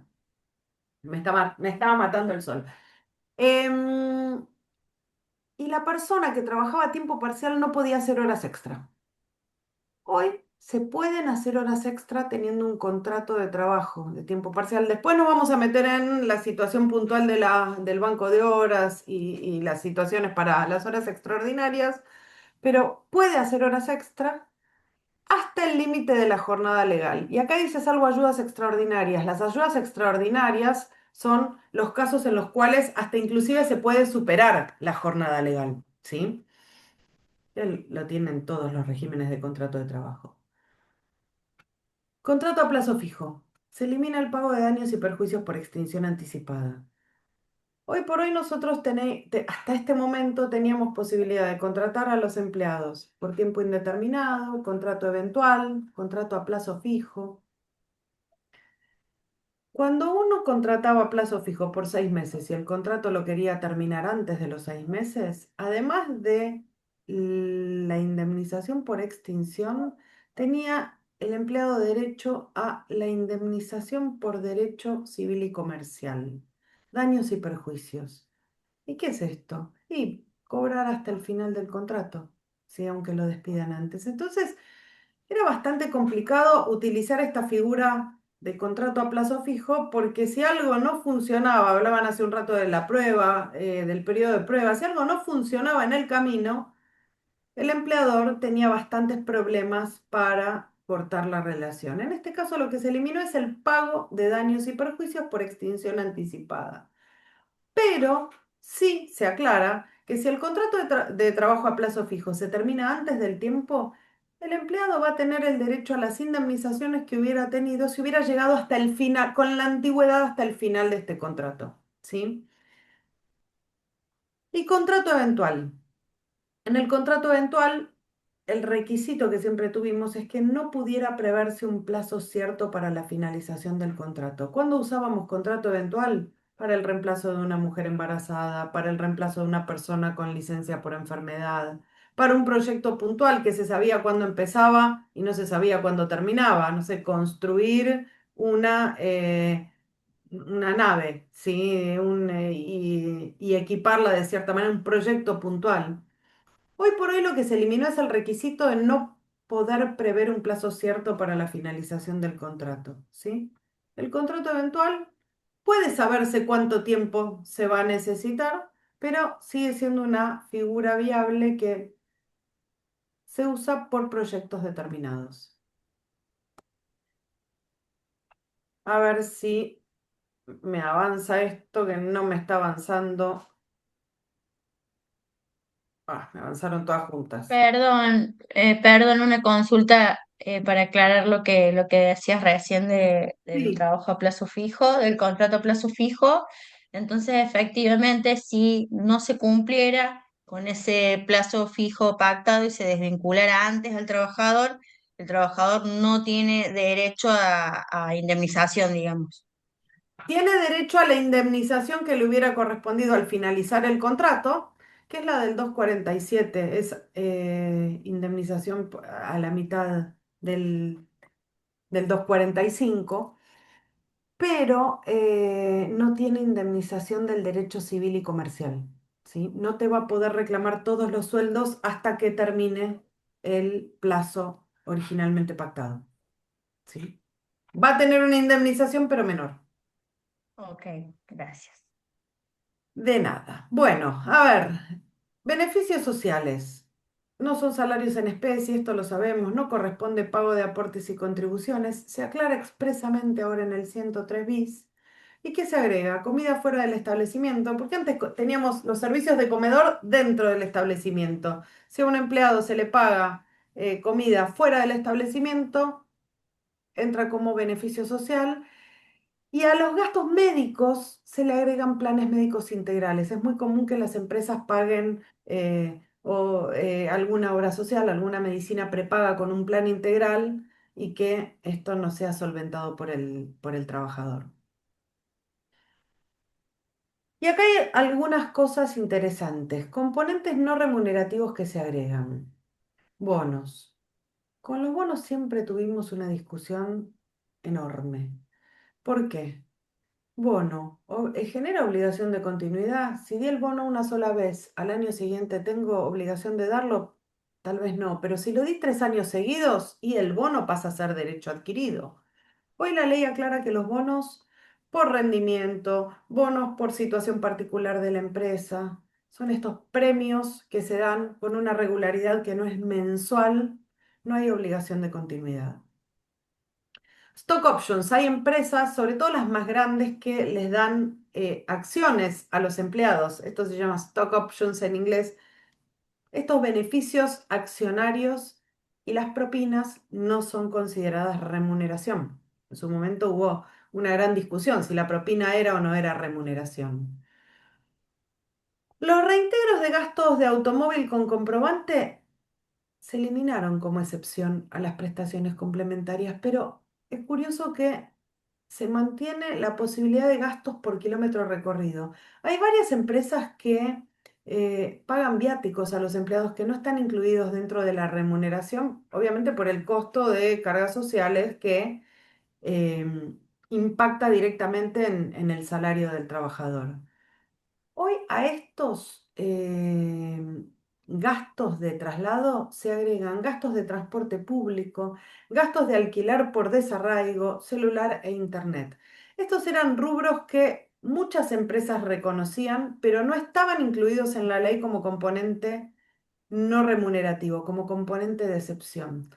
me estaba matando el sol. Em, y la persona que trabajaba a tiempo parcial no podía hacer horas extra. Hoy se pueden hacer horas extra teniendo un contrato de trabajo de tiempo parcial. Después nos vamos a meter en la situación puntual del banco de horas y las situaciones para las horas extraordinarias, pero puede hacer horas extra hasta el límite de la jornada legal. Y acá dice salvo ayudas extraordinarias. Las ayudas extraordinarias son los casos en los cuales hasta inclusive se puede superar la jornada legal, ¿sí? Lo tienen todos los regímenes de contrato de trabajo. Contrato a plazo fijo. Se elimina el pago de daños y perjuicios por extinción anticipada. Hoy por hoy nosotros hasta este momento teníamos posibilidad de contratar a los empleados por tiempo indeterminado, contrato eventual, contrato a plazo fijo. Cuando uno contrataba a plazo fijo por 6 meses y el contrato lo quería terminar antes de los 6 meses, además de la indemnización por extinción, tenía el empleado derecho a la indemnización por derecho civil y comercial, daños y perjuicios. ¿Y qué es esto? Y cobrar hasta el final del contrato, sí, aunque lo despidan antes. Entonces, era bastante complicado utilizar esta figura de contrato a plazo fijo porque si algo no funcionaba, hablaban hace un rato de la prueba, del periodo de prueba, si algo no funcionaba en el camino, el empleador tenía bastantes problemas para cortar la relación. En este caso, lo que se eliminó es el pago de daños y perjuicios por extinción anticipada. Pero sí se aclara que si el contrato de trabajo a plazo fijo se termina antes del tiempo, el empleado va a tener el derecho a las indemnizaciones que hubiera tenido si hubiera llegado hasta el final, con la antigüedad hasta el final de este contrato, ¿sí? Y contrato eventual. En el contrato eventual, el requisito que siempre tuvimos es que no pudiera preverse un plazo cierto para la finalización del contrato. ¿Cuándo usábamos contrato eventual? Para el reemplazo de una mujer embarazada, para el reemplazo de una persona con licencia por enfermedad, para un proyecto puntual que se sabía cuándo empezaba y no se sabía cuándo terminaba. No sé, construir una una nave, ¿sí? Y equiparla de cierta manera, un proyecto puntual. Hoy por hoy lo que se eliminó es el requisito de no poder prever un plazo cierto para la finalización del contrato, ¿sí? El contrato eventual puede saberse cuánto tiempo se va a necesitar, pero sigue siendo una figura viable que se usa por proyectos determinados. A ver si me avanza esto que no me está avanzando. Ah, me avanzaron todas juntas. Perdón, una consulta para aclarar lo que decías recién del Sí, trabajo a plazo fijo, del contrato a plazo fijo. Entonces, efectivamente, si no se cumpliera con ese plazo fijo pactado y se desvinculara antes al trabajador, el trabajador no tiene derecho a indemnización, digamos. tiene derecho a la indemnización que le hubiera correspondido al finalizar el contrato, que es la del 247, es indemnización a la mitad del 245, pero no tiene indemnización del derecho civil y comercial, ¿sí? No te va a poder reclamar todos los sueldos hasta que termine el plazo originalmente pactado, ¿sí? Va a tener una indemnización, pero menor. Ok, gracias. De nada. Bueno, a ver, beneficios sociales. No son salarios en especie, esto lo sabemos, no corresponde pago de aportes y contribuciones. Se aclara expresamente ahora en el 103 bis. ¿Y qué se agrega? Comida fuera del establecimiento, porque antes teníamos los servicios de comedor dentro del establecimiento. Si a un empleado se le paga comida fuera del establecimiento, entra como beneficio social. Y a los gastos médicos se le agregan planes médicos integrales. Es muy común que las empresas paguen alguna obra social, alguna medicina prepaga con un plan integral y que esto no sea solventado por el trabajador. Y acá hay algunas cosas interesantes. Componentes no remunerativos que se agregan. Bonos. Con los bonos siempre tuvimos una discusión enorme. ¿Por qué? Bono, ¿genera obligación de continuidad? Si di el bono una sola vez, al año siguiente tengo obligación de darlo, tal vez no, pero si lo di 3 años seguidos y el bono pasa a ser derecho adquirido. Hoy la ley aclara que los bonos por rendimiento, bonos por situación particular de la empresa, son estos premios que se dan con una regularidad que no es mensual, no hay obligación de continuidad. Stock options, hay empresas, sobre todo las más grandes, que les dan acciones a los empleados. Esto se llama stock options en inglés. Estos beneficios accionarios y las propinas no son consideradas remuneración. En su momento hubo una gran discusión si la propina era o no era remuneración. Los reintegros de gastos de automóvil con comprobante se eliminaron como excepción a las prestaciones complementarias, pero es curioso que se mantiene la posibilidad de gastos por kilómetro recorrido. Hay varias empresas que pagan viáticos a los empleados que no están incluidos dentro de la remuneración, obviamente por el costo de cargas sociales que impacta directamente en el salario del trabajador. Hoy a estos gastos de traslado se agregan gastos de transporte público, gastos de alquiler por desarraigo, celular e internet. Estos eran rubros que muchas empresas reconocían, pero no estaban incluidos en la ley como componente no remunerativo, como componente de excepción.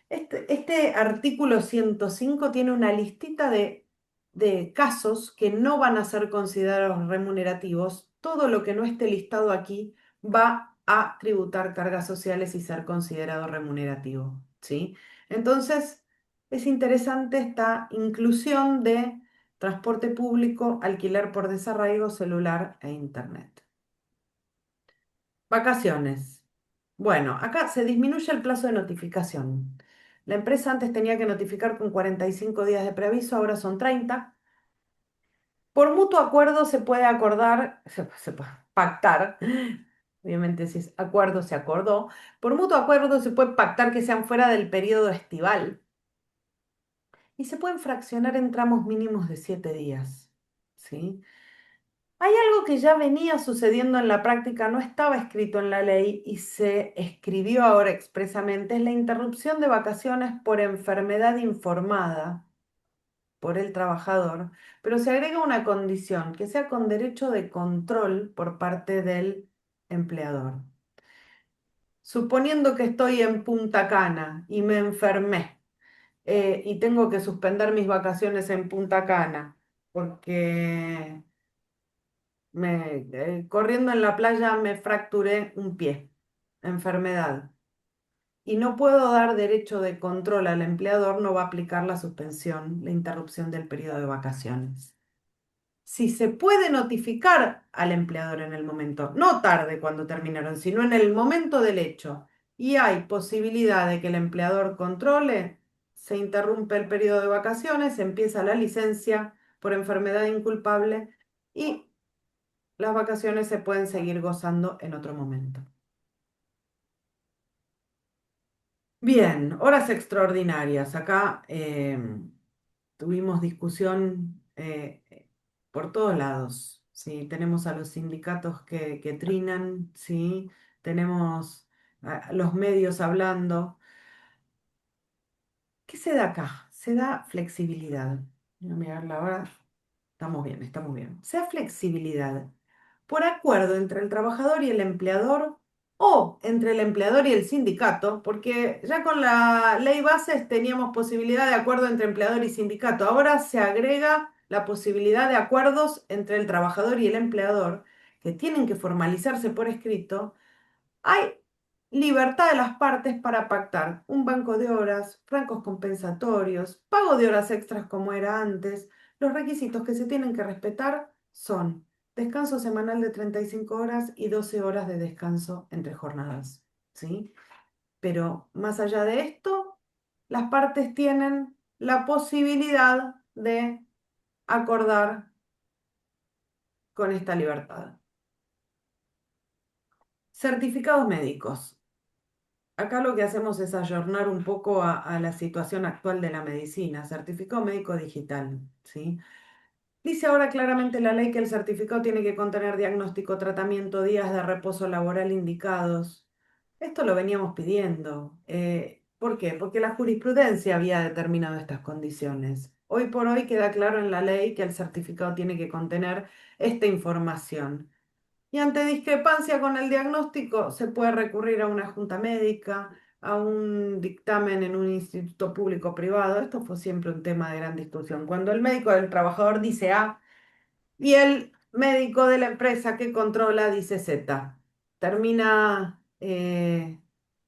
Este artículo 105 tiene una listita de casos que no van a ser considerados remunerativos. Todo lo que no esté listado aquí va a tributar cargas sociales y ser considerado remunerativo, ¿sí? Entonces, es interesante esta inclusión de transporte público, alquiler por desarraigo, celular e internet. Vacaciones. Bueno, acá se disminuye el plazo de notificación. La empresa antes tenía que notificar con 45 días de preaviso, ahora son 30. Por mutuo acuerdo se puede acordar, se puede pactar, obviamente si es acuerdo se acordó, por mutuo acuerdo se puede pactar que sean fuera del periodo estival. y se pueden fraccionar en tramos mínimos de 7 días. ¿Sí? Hay algo que ya venía sucediendo en la práctica, no estaba escrito en la ley y se escribió ahora expresamente, es la interrupción de vacaciones por enfermedad informada por el trabajador, pero se agrega una condición, que sea con derecho de control por parte del empleador. Suponiendo que estoy en Punta Cana y me enfermé y tengo que suspender mis vacaciones en Punta Cana porque corriendo en la playa me fracturé un pie, enfermedad, y no puedo dar derecho de control al empleador, no va a aplicar la suspensión, la interrupción del periodo de vacaciones. Si se puede notificar al empleador en el momento, no tarde cuando terminaron, sino en el momento del hecho, y hay posibilidad de que el empleador controle, se interrumpe el periodo de vacaciones, empieza la licencia por enfermedad inculpable y las vacaciones se pueden seguir gozando en otro momento. Bien, horas extraordinarias. Acá tuvimos discusión por todos lados. ¿Sí? Tenemos a los sindicatos que trinan, ¿sí? Tenemos a los medios hablando. ¿Qué se da acá? Se da flexibilidad. Voy a mirar la hora. Estamos bien, estamos bien. Se da flexibilidad por acuerdo entre el trabajador y el empleador o entre el empleador y el sindicato, porque ya con la ley bases teníamos posibilidad de acuerdo entre empleador y sindicato. Ahora se agrega la posibilidad de acuerdos entre el trabajador y el empleador, que tienen que formalizarse por escrito. Hay libertad de las partes para pactar un banco de horas, francos compensatorios, pago de horas extras como era antes. Los requisitos que se tienen que respetar son descanso semanal de 35 horas y 12 horas de descanso entre jornadas, ¿sí? Pero más allá de esto, las partes tienen la posibilidad de acordar con esta libertad. Certificados médicos. Acá lo que hacemos es ayornar un poco a la situación actual de la medicina, certificado médico digital, ¿sí? Dice ahora claramente la ley que el certificado tiene que contener diagnóstico, tratamiento, días de reposo laboral indicados. Esto lo veníamos pidiendo. ¿Por qué? Porque la jurisprudencia había determinado estas condiciones. Hoy por hoy queda claro en la ley que el certificado tiene que contener esta información. Y ante discrepancia con el diagnóstico, se puede recurrir a una junta médica, a un dictamen en un instituto público o privado. Esto fue siempre un tema de gran discusión. Cuando el médico del trabajador dice A y el médico de la empresa que controla dice Z, termina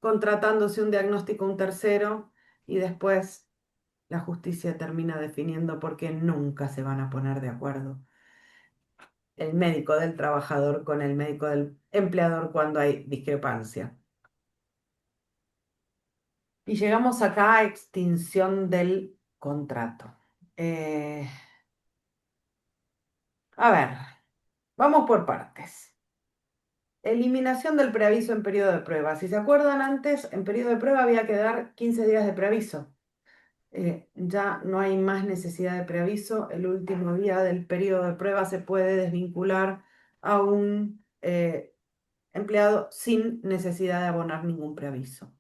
contratándose un diagnóstico a un tercero y después la justicia termina definiendo por qué nunca se van a poner de acuerdo el médico del trabajador con el médico del empleador cuando hay discrepancia. Y llegamos acá a extinción del contrato. A ver, vamos por partes. Eliminación del preaviso en periodo de prueba. Si se acuerdan antes, en periodo de prueba había que dar 15 días de preaviso. Ya no hay más necesidad de preaviso. El último día del periodo de prueba se puede desvincular a un empleado sin necesidad de abonar ningún preaviso.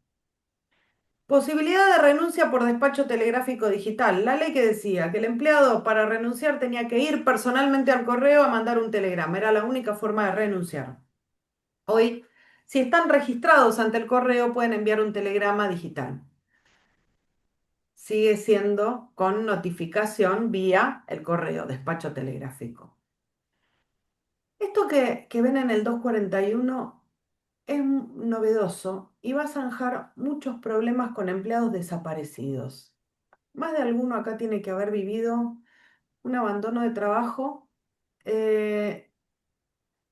Posibilidad de renuncia por despacho telegráfico digital. La ley que decía que el empleado para renunciar tenía que ir personalmente al correo a mandar un telegrama. Era la única forma de renunciar. Hoy, si están registrados ante el correo, pueden enviar un telegrama digital. Sigue siendo con notificación vía el correo, despacho telegráfico. Esto que ven en el 241 es novedoso y va a zanjar muchos problemas con empleados desaparecidos. Más de alguno acá tiene que haber vivido un abandono de trabajo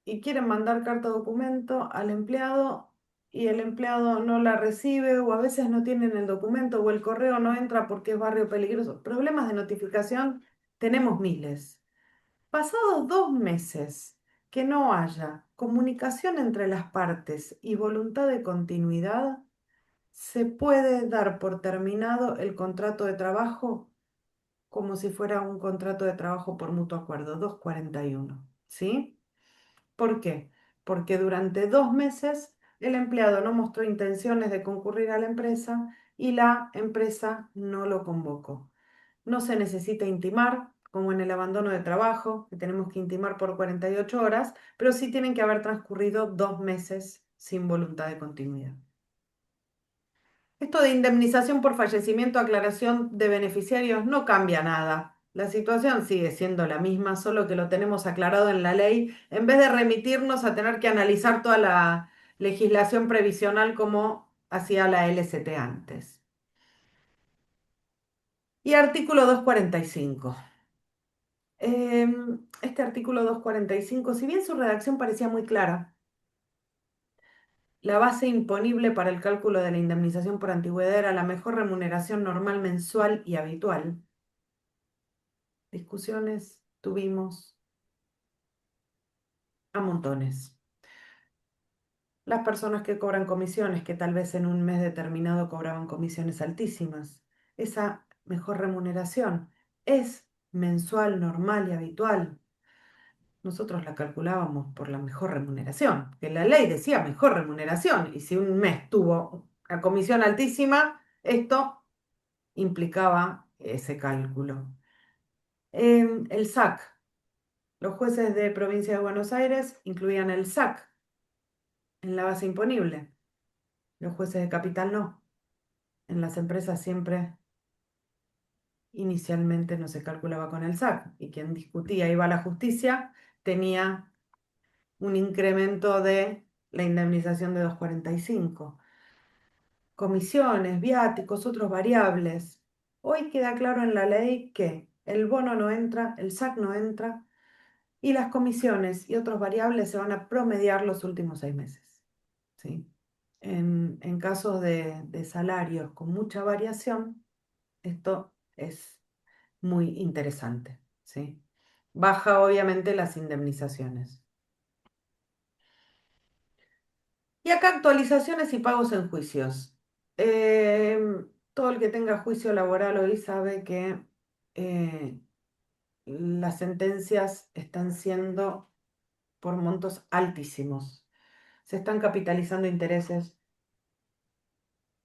y quieren mandar carta documento al empleado y el empleado no la recibe o a veces no tienen el documento o el correo no entra porque es barrio peligroso. Problemas de notificación tenemos miles. Pasados 2 meses que no haya comunicación entre las partes y voluntad de continuidad, se puede dar por terminado el contrato de trabajo como si fuera un contrato de trabajo por mutuo acuerdo, 241, ¿sí? ¿Por qué? Porque durante 2 meses el empleado no mostró intenciones de concurrir a la empresa y la empresa no lo convocó. No se necesita intimar, como en el abandono de trabajo, que tenemos que intimar por 48 horas, pero sí tienen que haber transcurrido 2 meses sin voluntad de continuidad. Esto de indemnización por fallecimiento, aclaración de beneficiarios, no cambia nada. La situación sigue siendo la misma, solo que lo tenemos aclarado en la ley, en vez de remitirnos a tener que analizar toda la legislación previsional como hacía la LCT antes. Y artículo 245. Este artículo 245, si bien su redacción parecía muy clara, la base imponible para el cálculo de la indemnización por antigüedad era la mejor remuneración normal mensual y habitual. Discusiones tuvimos a montones. Las personas que cobran comisiones, que tal vez en un mes determinado cobraban comisiones altísimas, esa mejor remuneración es mensual, normal y habitual. Nosotros la calculábamos por la mejor remuneración, que la ley decía mejor remuneración, y si un mes tuvo la comisión altísima, esto implicaba ese cálculo. El SAC, los jueces de provincia de Buenos Aires incluían el SAC en la base imponible, los jueces de capital no. En las empresas siempre inicialmente no se calculaba con el SAC, y quien discutía iba a la justicia tenía un incremento de la indemnización de 245. Comisiones, viáticos, otros variables. Hoy queda claro en la ley que el bono no entra, el SAC no entra, y las comisiones y otros variables se van a promediar los últimos 6 meses. ¿Sí? En casos de salarios con mucha variación, esto es muy interesante. ¿Sí? Baja obviamente las indemnizaciones. Y acá actualizaciones y pagos en juicios. Todo el que tenga juicio laboral hoy sabe que eh, las sentencias están siendo por montos altísimos. Se están capitalizando intereses.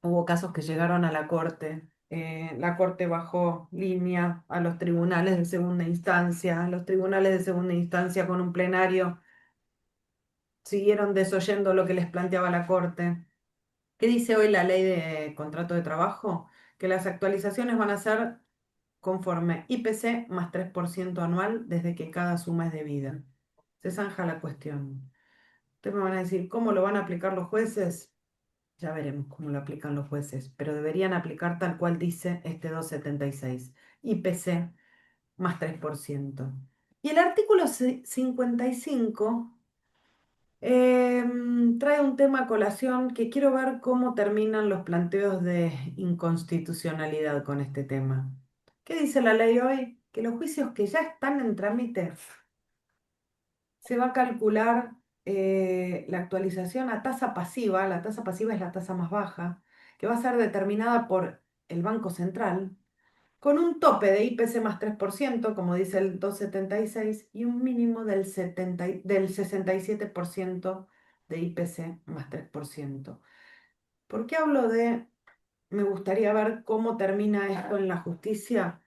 Hubo casos que llegaron a la corte. La corte bajó línea a los tribunales de segunda instancia. Los tribunales de segunda instancia con un plenario siguieron desoyendo lo que les planteaba la corte. ¿Qué dice hoy la ley de contrato de trabajo? Que las actualizaciones van a ser conforme IPC más 3% anual desde que cada suma es debida. Se zanja la cuestión. Ustedes me van a decir, ¿cómo lo van a aplicar los jueces? Ya veremos cómo lo aplican los jueces, pero deberían aplicar tal cual dice este 276, IPC más 3%. Y el artículo 55 trae un tema a colación que quiero ver cómo terminan los planteos de inconstitucionalidad con este tema. ¿Qué dice la ley hoy? Que los juicios que ya están en trámite se va a calcular la actualización a tasa pasiva. La tasa pasiva es la tasa más baja, que va a ser determinada por el Banco Central, con un tope de IPC más 3%, como dice el 276, y un mínimo del 67% de IPC más 3%. ¿Por qué hablo de, me gustaría ver cómo termina esto en la justicia?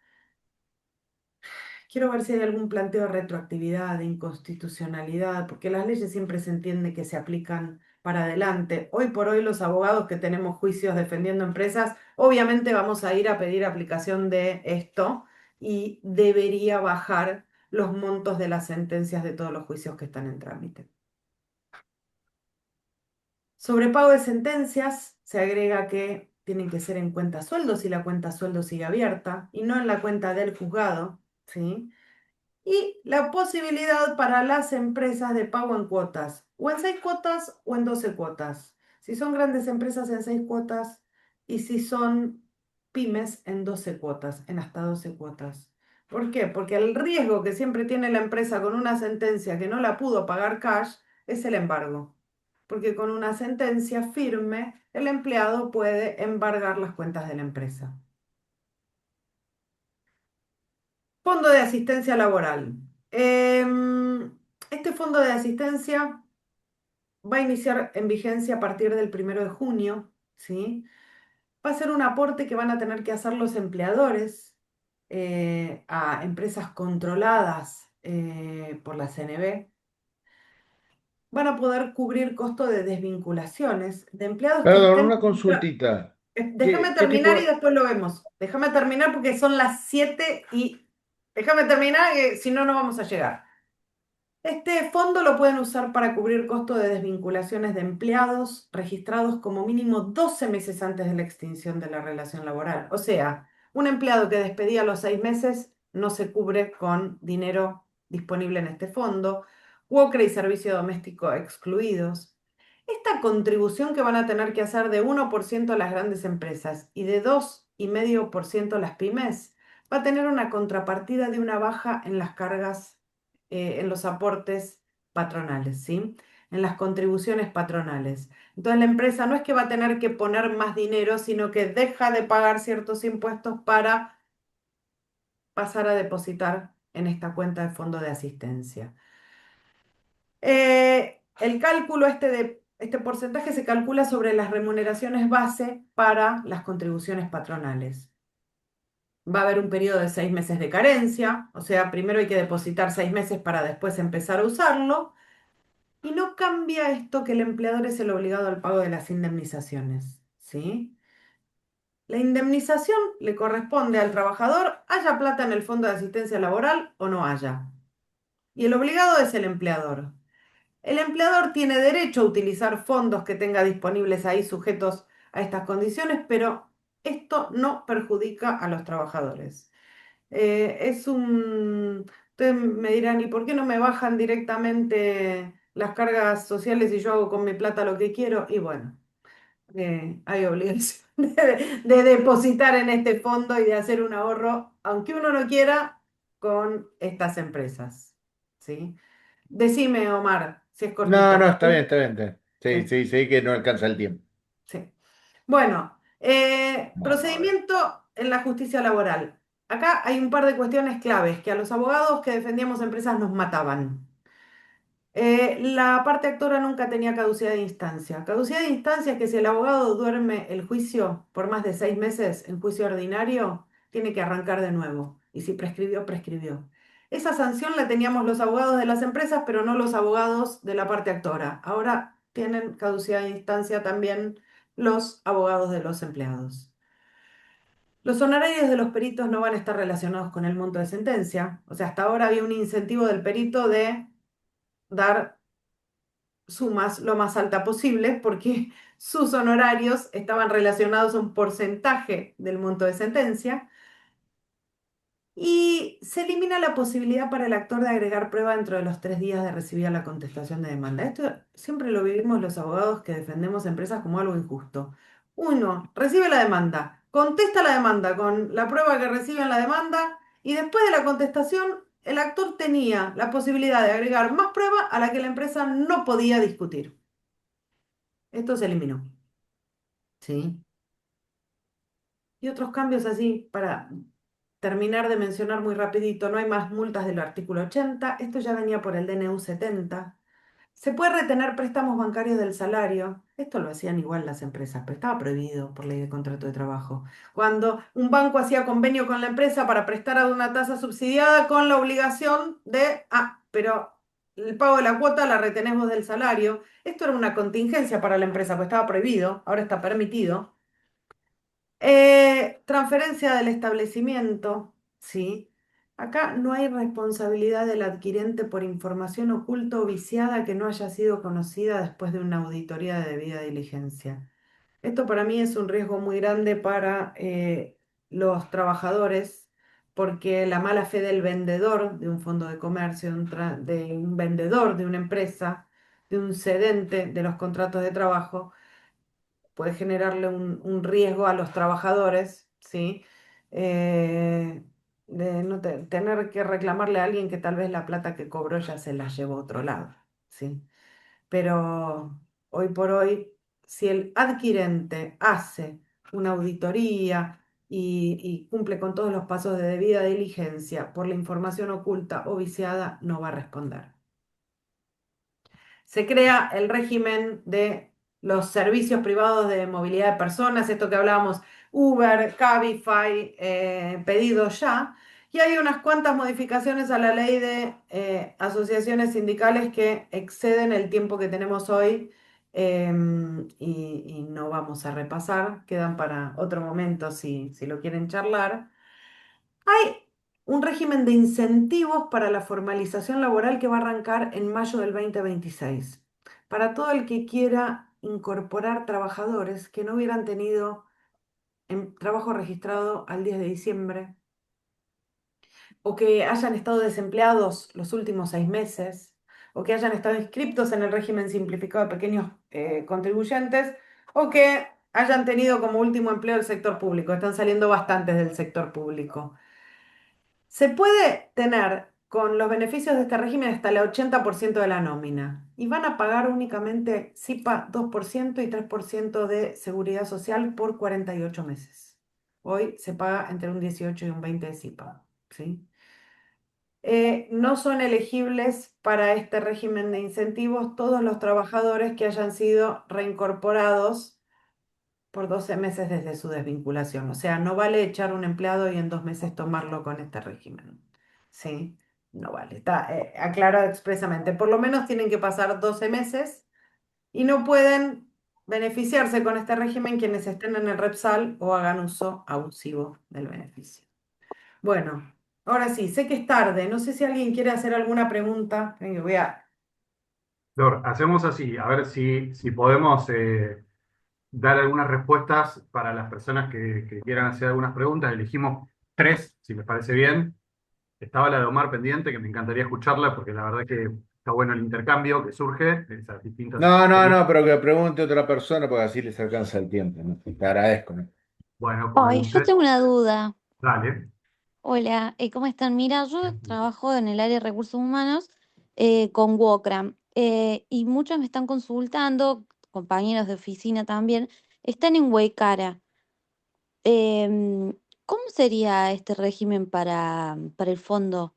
Quiero ver si hay algún planteo de retroactividad, de inconstitucionalidad, porque las leyes siempre se entiende que se aplican para adelante. Hoy por hoy los abogados que tenemos juicios defendiendo empresas, obviamente vamos a ir a pedir aplicación de esto y debería bajar los montos de las sentencias de todos los juicios que están en trámite. Sobre pago de sentencias, se agrega que tienen que ser en cuenta sueldos si la cuenta sueldo sigue abierta y no en la cuenta del juzgado, ¿sí? Y la posibilidad para las empresas de pago en cuotas, o en 6 cuotas o en 12 cuotas. Si son grandes empresas en 6 cuotas y si son pymes en 12 cuotas, en hasta 12 cuotas. ¿Por qué? Porque el riesgo que siempre tiene la empresa con una sentencia que no la pudo pagar cash es el embargo. Porque con una sentencia firme el empleado puede embargar las cuentas de la empresa. Fondo de asistencia laboral. Este fondo de asistencia va a iniciar en vigencia a partir del 1 de junio, ¿sí? Va a ser un aporte que van a tener que hacer los empleadores a empresas controladas por la CNB. Van a poder cubrir costo de desvinculaciones de empleados que Perdón, estén... una consultita. Déjame ¿Qué tipo terminar y de... después lo vemos. Déjame terminar porque son las 7 y... Déjame terminar, que si no, no vamos a llegar. Este fondo lo pueden usar para cubrir costo de desvinculaciones de empleados registrados como mínimo 12 meses antes de la extinción de la relación laboral. O sea, un empleado que despedía a los 6 meses no se cubre con dinero disponible en este fondo. UOCRA y servicio doméstico excluidos. Esta contribución que van a tener que hacer de 1% a las grandes empresas y de 2,5% a las pymes va a tener una contrapartida de una baja en las cargas en los aportes patronales, ¿sí? En las contribuciones patronales. Entonces la empresa no es que va a tener que poner más dinero, sino que deja de pagar ciertos impuestos para pasar a depositar en esta cuenta de fondo de asistencia. El cálculo este porcentaje se calcula sobre las remuneraciones base para las contribuciones patronales. Va a haber un periodo de 6 meses de carencia, o sea, primero hay que depositar 6 meses para después empezar a usarlo. Y no cambia esto que el empleador es el obligado al pago de las indemnizaciones, ¿sí? La indemnización le corresponde al trabajador, haya plata en el fondo de asistencia laboral o no haya. Y el obligado es el empleador. El empleador tiene derecho a utilizar fondos que tenga disponibles ahí sujetos a estas condiciones, pero esto no perjudica a los trabajadores. Ustedes me dirán, ¿y por qué no me bajan directamente las cargas sociales y yo hago con mi plata lo que quiero? Y bueno, hay obligación de depositar en este fondo y de hacer un ahorro, aunque uno no quiera, con estas empresas. ¿Sí? Decime, Omar, si es No, cortito. no, está bien, está bien. Está bien. Sí, Sí, sí, sí, que no alcanza el tiempo. sí. Bueno, Vamos a ver. procedimiento en la justicia laboral. Acá hay un par de cuestiones claves que a los abogados que defendíamos empresas nos mataban. La parte actora nunca tenía caducidad de instancia. Caducidad de instancia es que si el abogado duerme el juicio por más de 6 meses en juicio ordinario, tiene que arrancar de nuevo. Y si prescribió, prescribió. Esa sanción la teníamos los abogados de las empresas, pero no los abogados de la parte actora. Ahora tienen caducidad de instancia también los abogados de los empleados. Los honorarios de los peritos no van a estar relacionados con el monto de sentencia. O sea, hasta ahora había un incentivo del perito de dar sumas lo más alta posible porque sus honorarios estaban relacionados a un porcentaje del monto de sentencia. Y se elimina la posibilidad para el actor de agregar prueba dentro de los 3 días de recibida la contestación de demanda. Esto siempre lo vivimos los abogados que defendemos empresas como algo injusto. Uno recibe la demanda, contesta la demanda con la prueba que recibe en la demanda y después de la contestación el actor tenía la posibilidad de agregar más prueba a la que la empresa no podía discutir. Esto se eliminó. ¿Sí? Y otros cambios así para terminar de mencionar muy rapidito, no hay más multas del artículo 80, esto ya venía por el DNU 70. Se puede retener préstamos bancarios del salario, esto lo hacían igual las empresas, pero estaba prohibido por ley de contrato de trabajo. Cuando un banco hacía convenio con la empresa para prestar a una tasa subsidiada con la obligación de, pero el pago de la cuota la retenemos del salario, esto era una contingencia para la empresa, pues estaba prohibido, ahora está permitido. Transferencia del establecimiento, ¿sí? Acá no hay responsabilidad del adquirente por información oculta o viciada que no haya sido conocida después de una auditoría de debida diligencia. Esto para mí es un riesgo muy grande para los trabajadores, porque la mala fe del vendedor de un fondo de comercio, de un vendedor de una empresa, de un cedente de los contratos de trabajo, puede generarle un riesgo a los trabajadores, ¿sí? De no tener que reclamarle a alguien que tal vez la plata que cobró ya se la llevó a otro lado, ¿sí? Pero hoy por hoy, si el adquirente hace una auditoría, y cumple con todos los pasos de debida diligencia por la información oculta o viciada, no va a responder. Se crea el régimen de los servicios privados de movilidad de personas, esto que hablábamos, Uber, Cabify, Pedido Ya, y hay unas cuantas modificaciones a la ley de asociaciones sindicales que exceden el tiempo que tenemos hoy y no vamos a repasar, quedan para otro momento si lo quieren charlar. Hay un régimen de incentivos para la formalización laboral que va a arrancar en mayo del 2026. Para todo el que quiera incorporar trabajadores que no hubieran tenido trabajo registrado al 10 de diciembre o que hayan estado desempleados los últimos 6 meses o que hayan estado inscriptos en el régimen simplificado de pequeños contribuyentes o que hayan tenido como último empleo el sector público. Están saliendo bastantes del sector público. Se puede tener con los beneficios de este régimen hasta el 80% de la nómina y van a pagar únicamente SIPA 2% y 3% de seguridad social por 48 meses. Hoy se paga entre un 18 y un 20 de SIPA, ¿sí? No son elegibles para este régimen de incentivos todos los trabajadores que hayan sido reincorporados por 12 meses desde su desvinculación. O sea, no vale echar un empleado y en 2 meses tomarlo con este régimen. ¿Sí? No vale. Está aclarado expresamente. Por lo menos tienen que pasar 12 meses y no pueden beneficiarse con este régimen quienes estén en el Repsal o hagan uso abusivo del beneficio. Bueno, ahora sí, sé que es tarde. No sé si alguien quiere hacer alguna pregunta. Venga, voy a... Flor, hacemos así, a ver si podemos dar algunas respuestas para las personas que quieran hacer algunas preguntas. Elegimos tres, si les parece bien. Estaba la de Omar pendiente, que me encantaría escucharla, porque la verdad que está bueno el intercambio que surge de esas distintas No, no, experiencias. no, pero que pregunte otra persona porque así les alcanza el tiempo, ¿no? Te agradezco, ¿no? Bueno, pues Ay, yo entonces, tengo una duda. dale. Hola, ¿cómo están? Mira, yo trabajo en el área de recursos humanos con Wocram y muchos me están consultando, compañeros de oficina también, están en Huaycara. Em, ¿Cómo sería este régimen para el fondo?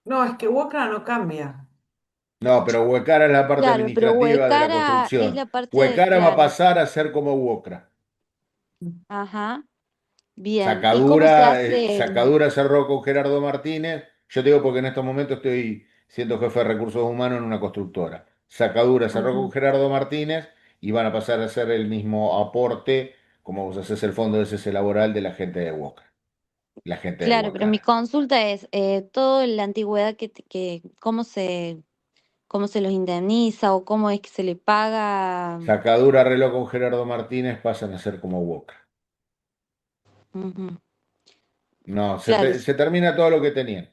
No, es que Wokra no cambia. No, pero Huecara es la parte Claro, pero administrativa de la Huaycara es construcción. la parte de, Huecara va a claro, pasar a ser como Huocra. ajá, bien. ¿Y cómo se Sacadura, hace? Sacadura cerró con Gerardo Martínez. Yo te digo porque en estos momentos estoy siendo jefe de recursos humanos en una constructora. Sacadura cerró con Ujú. Gerardo Martínez y van a pasar a hacer el mismo aporte como vos haces el fondo de cese laboral de la gente de Huoca, la gente de Claro, pero mi Huacara. consulta es todo en la antigüedad cómo se los indemniza o cómo es que se le paga. Sacadura arregló con Gerardo Martínez, pasan a ser como Huoca. Ujú. No, Claro, se termina todo lo que tenían.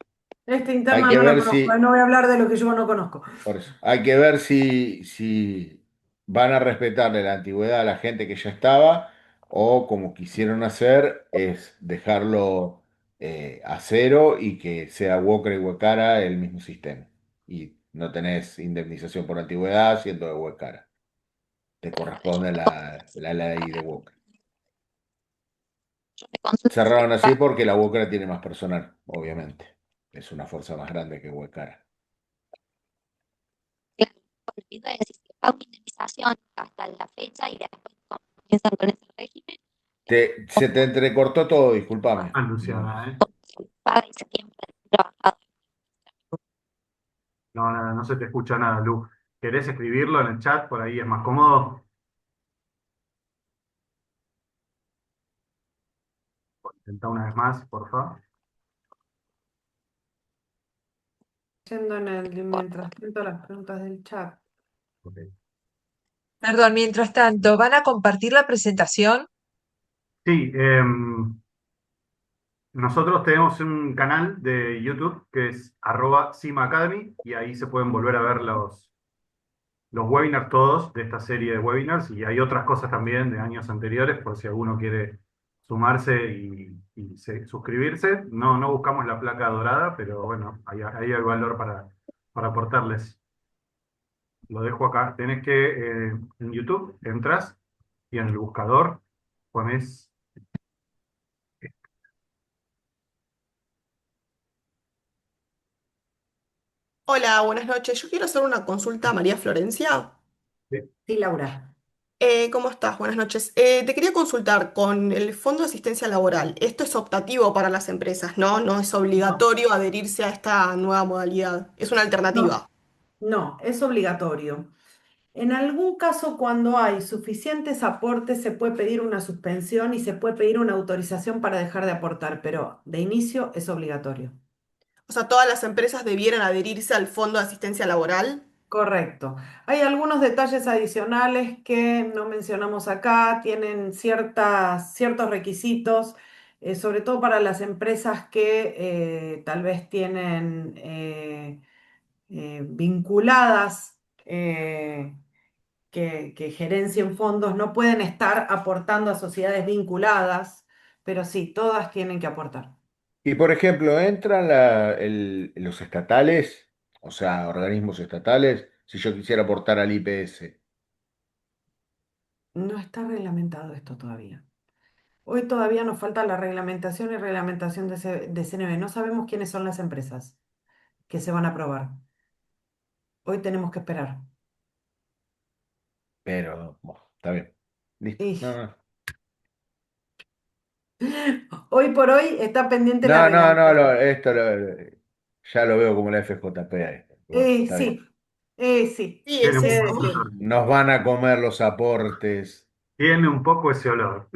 Esta Hay interna que no la ver conozco, si, no voy a hablar de lo que yo no conozco. por eso, hay que ver si van a respetarle la antigüedad a la gente que ya estaba o como quisieron hacer es dejarlo a cero y que sea Walker y Huecara el mismo sistema. Y no tenés indemnización por antigüedad siendo de Huecara. Te corresponde la ley de Walker. me consulta si Cerraron le así paga. porque la Huecara tiene más personal, obviamente. Es una fuerza más grande que Huecara. Claro, olvidé decir, si le paga una indemnización hasta la fecha y después comienzan con ese régimen, Se te entrecortó todo, discúlpame. Ah, No. Luciana, ¿eh? se paga y se tiene trabajado. No, nada, no se te escucha nada, Lu. ¿Querés escribirlo en el chat? Por ahí es más cómodo. Intenta una vez más, por favor. Yendo mientras tanto las preguntas del chat. Ok. Perdón, mientras tanto, ¿van a compartir la presentación? Sí, nosotros tenemos un canal de YouTube que es @CIMAcademy y ahí se pueden volver a ver los webinars todos de esta serie de webinars y hay otras cosas también de años anteriores por si alguno quiere sumarse y suscribirse. No, no buscamos la placa dorada, pero bueno, ahí hay valor para aportarles. Lo dejo acá. Tenés que en YouTube entras y en el buscador pones Hola, buenas noches. Yo quiero hacer una consulta a María Florencia. Sí. Sí, Laura. ¿Cómo estás? Buenas noches. Te quería consultar con el Fondo de Asistencia Laboral. Esto es optativo para las empresas, ¿no? No es No, obligatorio adherirse a esta nueva modalidad. Es una no, alternativa. no, es obligatorio. En algún caso, cuando hay suficientes aportes, se puede pedir una suspensión y se puede pedir una autorización para dejar de aportar, pero de inicio es obligatorio. O sea, todas las empresas debieran adherirse al Fondo de Asistencia Laboral. Correcto. Hay algunos detalles adicionales que no mencionamos acá, tienen ciertos requisitos, sobre todo para las empresas que tal vez tienen vinculadas, que gerencien fondos, no pueden estar aportando a sociedades vinculadas, pero sí, todas tienen que aportar. Y por ejemplo, entran los estatales, o sea, organismos estatales, si yo quisiera aportar al IPS. No está reglamentado esto todavía. Hoy todavía nos falta la reglamentación y reglamentación de CNV. No sabemos quiénes son las empresas que se van a aprobar. Hoy tenemos que esperar. Pero, bueno, está bien. Listo. Y No, no. hoy por hoy está pendiente la No, no, no, reglamentación. ya lo veo como la FJP ahí. Bueno, está bien. Sí, sí, Sí, Tiene es qué un eso. poco ese decir. olor. Nos van a comer los aportes. Tiene un poco ese olor.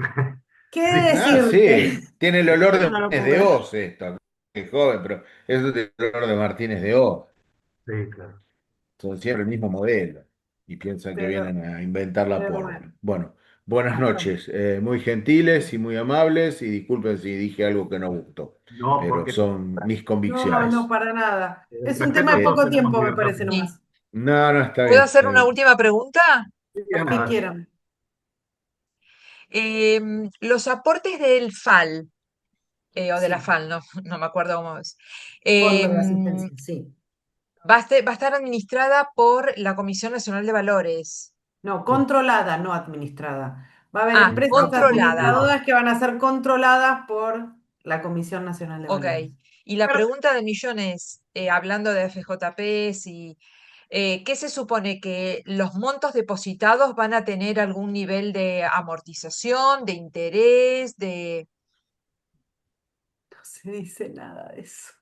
¿Qué Sí, Ah, decirte? sí, tiene el olor Yo de no lo puedo Martínez de creer. Oz esto. Que es joven, pero eso tiene el olor de Martínez de Oz. sí, claro. Son siempre el mismo modelo y piensan que Pero, vienen a inventar la pero pólvora. bueno, Bueno, buenas bueno. noches. Muy gentiles y muy amables y disculpen si dije algo que no gustó, No, pero porque son mis No, no, convicciones. para nada. el Es un tema respeto de todos poco tenemos tiempo, me libertad. parece Sí. nomás. No, no, está ¿Puedo bien, hacer está una bien. última pregunta? Sí, Los que además, quieran. Los aportes del FAL, o de la Sí, FAL, no, no me acuerdo cómo es, fondo de em, asistencia, sí. va a estar administrada por la Comisión Nacional de Valores. No, sí, controlada, no administrada. Va a haber Ah, empresas controlada. administradoras que van a ser controladas por la Comisión Nacional de Ok. Valores. Y la Pero pregunta de millones, hablando de FJPs y ¿qué se supone? ¿Que los montos depositados van a tener algún nivel de amortización, de interés, de... no se dice nada de eso.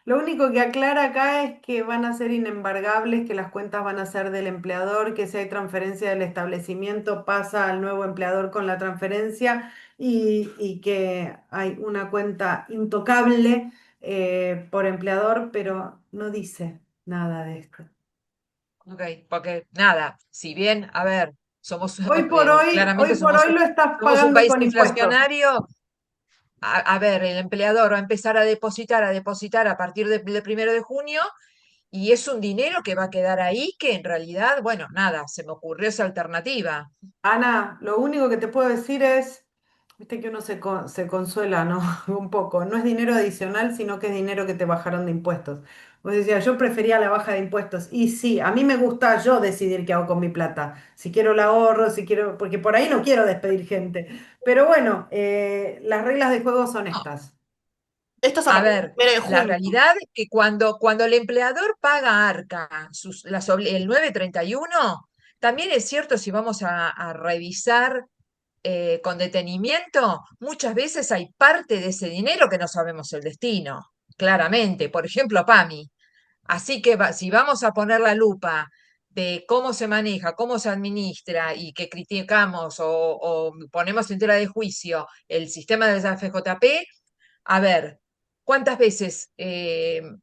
Lo único que aclara acá es que van a ser inembargables, que las cuentas van a ser del empleador, que si hay transferencia del establecimiento pasa al nuevo empleador con la transferencia y que hay una cuenta intocable por empleador, pero no dice nada de esto. Ok, porque nada, si bien, a ver, somos, Hoy claramente por hoy lo estás somos un pagando país con impuestos. inflacionario, a ver, el empleador va a empezar a depositar a partir del 1 de junio y es un dinero que va a quedar ahí que en realidad, bueno, nada, se me ocurrió esa alternativa. Ana, lo único que te puedo decir es, viste que uno se consuela, ¿no? Un poco. No es dinero adicional, sino que es dinero que te bajaron de impuestos. Vos decías, yo prefería la baja de impuestos. Y sí, a mí me gusta yo decidir qué hago con mi plata. Si quiero la ahorro, si quiero, porque por ahí no quiero despedir gente. Pero bueno, las reglas de juego son estas. Esto es a A partir del ver, 1 la de junio. realidad es que cuando el empleador paga ARCA el 931, también es cierto si vamos a revisar con detenimiento, muchas veces hay parte de ese dinero que no sabemos el destino, claramente. Por ejemplo, PAMI. Así que si vamos a poner la lupa de cómo se maneja, cómo se administra y que criticamos o ponemos en tela de juicio el sistema de la FJP, a ver, ¿cuántas veces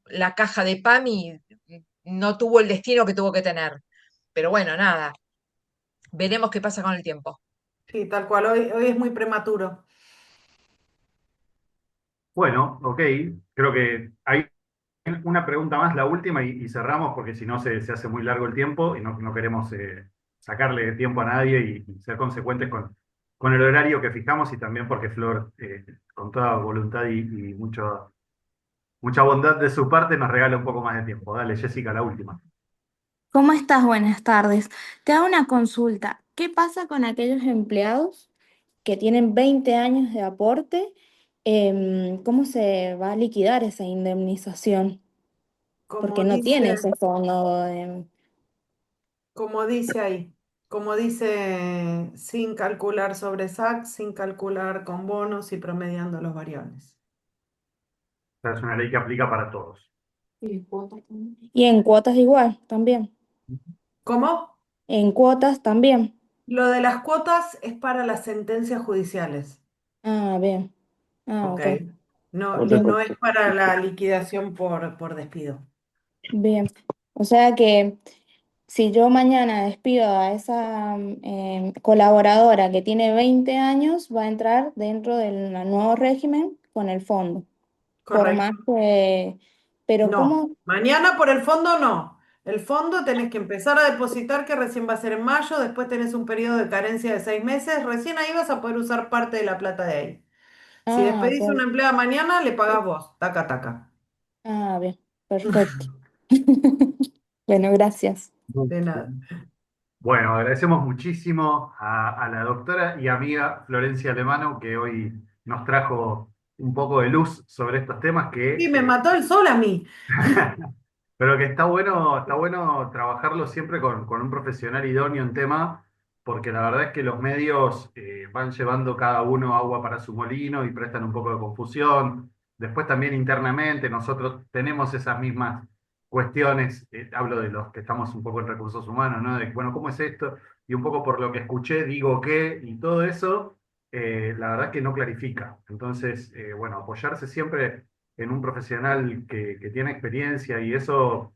la caja de PAMI no tuvo el destino que tuvo que tener? Pero bueno, nada, veremos qué pasa con el tiempo. Sí, tal cual. Hoy es muy prematuro. bueno, ok. Creo que hay una pregunta más, la última, y cerramos porque si no se hace muy largo el tiempo y no queremos sacarle tiempo a nadie y ser consecuentes con el horario que fijamos y también porque Flor, con toda voluntad y mucha bondad de su parte, nos regala un poco más de tiempo. Dale, Jessica, la última. ¿Cómo estás? Buenas tardes. Te hago una consulta. ¿Qué pasa con aquellos empleados que tienen 20 años de aporte? ¿Cómo se va a liquidar esa indemnización? porque Como no tiene dice, ese fondo. como dice ahí, como dice, sin calcular sobre SAC, sin calcular con bonos y promediando los variables. Esta es una ley que aplica para todos. Y en cuotas igual, también. ¿Cómo? En cuotas también. Lo de las cuotas es para las sentencias judiciales, Ah, bien. Ah, ¿ok? ok. No, Bien. no es para la liquidación por despido. Bien. O sea que si yo mañana despido a esa colaboradora que tiene 20 años, va a entrar dentro del nuevo régimen con el fondo. Por más Correcto. que... Pero No, ¿cómo? mañana por el fondo no. El fondo tenés que empezar a depositar, que recién va a ser en mayo, después tenés un periodo de carencia de 6 meses, recién ahí vas a poder usar parte de la plata de ahí. Si Ah, despedís a ok. una empleada mañana, le pagás vos, taca, taca. Ah, bien. Perfecto. Bueno, gracias. De nada. Bueno, agradecemos muchísimo a la doctora y amiga Florencia Alemano que hoy nos trajo un poco de luz sobre estos temas Sí, que me mató el sol a mí. pero que está bueno trabajarlo siempre con un profesional idóneo en tema, porque la verdad es que los medios van llevando cada uno agua para su molino y prestan un poco de confusión. Después también internamente nosotros tenemos esas mismas cuestiones, hablo de los que estamos un poco en recursos humanos, ¿no? De, bueno, ¿cómo es esto? Y un poco por lo que escuché, digo qué, y todo eso, la verdad es que no clarifica. Entonces, bueno, apoyarse siempre en un profesional que tiene experiencia y eso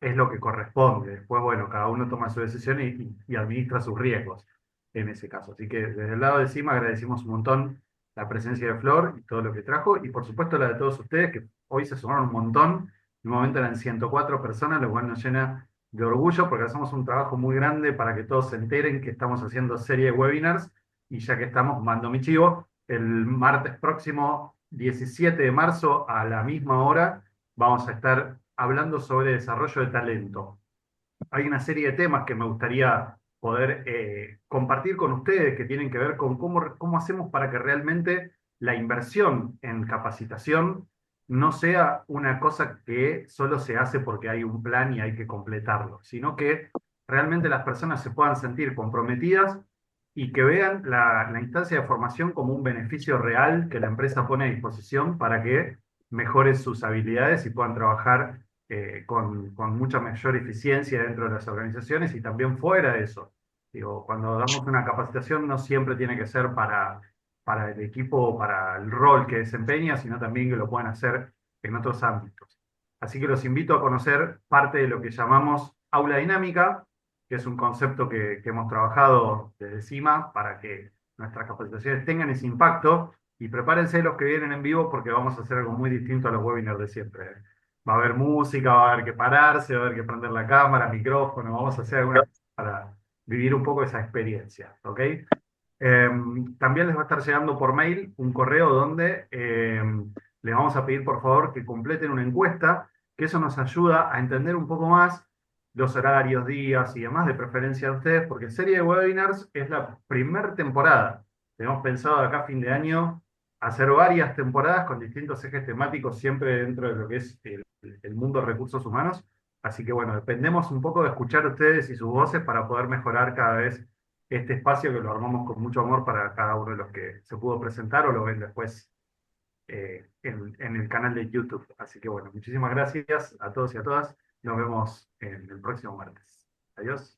es lo que corresponde. Después, bueno, cada uno toma su decisión y administra sus riesgos en ese caso. Así que desde el lado de CIMA agradecimos un montón la presencia de Flor y todo lo que trajo y por supuesto la de todos ustedes que hoy se sumaron un montón. En un momento eran 104 personas, lo cual nos llena de orgullo porque hacemos un trabajo muy grande para que todos se enteren que estamos haciendo serie de webinars y ya que estamos, mando mi chivo, el martes próximo, 17 de marzo, a la misma hora, vamos a estar hablando sobre desarrollo de talento. Hay una serie de temas que me gustaría poder compartir con ustedes que tienen que ver con cómo hacemos para que realmente la inversión en capacitación no sea una cosa que solo se hace porque hay un plan y hay que completarlo, sino que realmente las personas se puedan sentir comprometidas y que vean la instancia de formación como un beneficio real que la empresa pone a disposición para que mejore sus habilidades y puedan trabajar con mucha mayor eficiencia dentro de las organizaciones y también fuera de eso. Digo, cuando damos una capacitación no siempre tiene que ser para el equipo o para el rol que desempeña, sino también que lo puedan hacer en otros ámbitos. Así que los invito a conocer parte de lo que llamamos aula dinámica, que es un concepto que hemos trabajado desde CIMA para que nuestras capacitaciones tengan ese impacto y prepárense los que vienen en vivo porque vamos a hacer algo muy distinto a los webinars de siempre. Va a haber música, va a haber que pararse, va a haber que prender la cámara, micrófono, vamos a hacer alguna cosa para vivir un poco esa experiencia, ¿ok? También les va a estar llegando por mail un correo donde les vamos a pedir por favor que completen una encuesta, que eso nos ayuda a entender un poco más los horarios, días y demás de preferencia de ustedes, porque serie de webinars es la primera temporada. Tenemos pensado de acá a fin de año hacer varias temporadas con distintos ejes temáticos, siempre dentro de lo que es el mundo de recursos humanos. Así que bueno, dependemos un poco de escuchar a ustedes y sus voces para poder mejorar cada vez este espacio que lo armamos con mucho amor para cada uno de los que se pudo presentar o lo ven después en el canal de YouTube. Así que bueno, muchísimas gracias a todos y a todas. Nos vemos en el próximo martes. Adiós.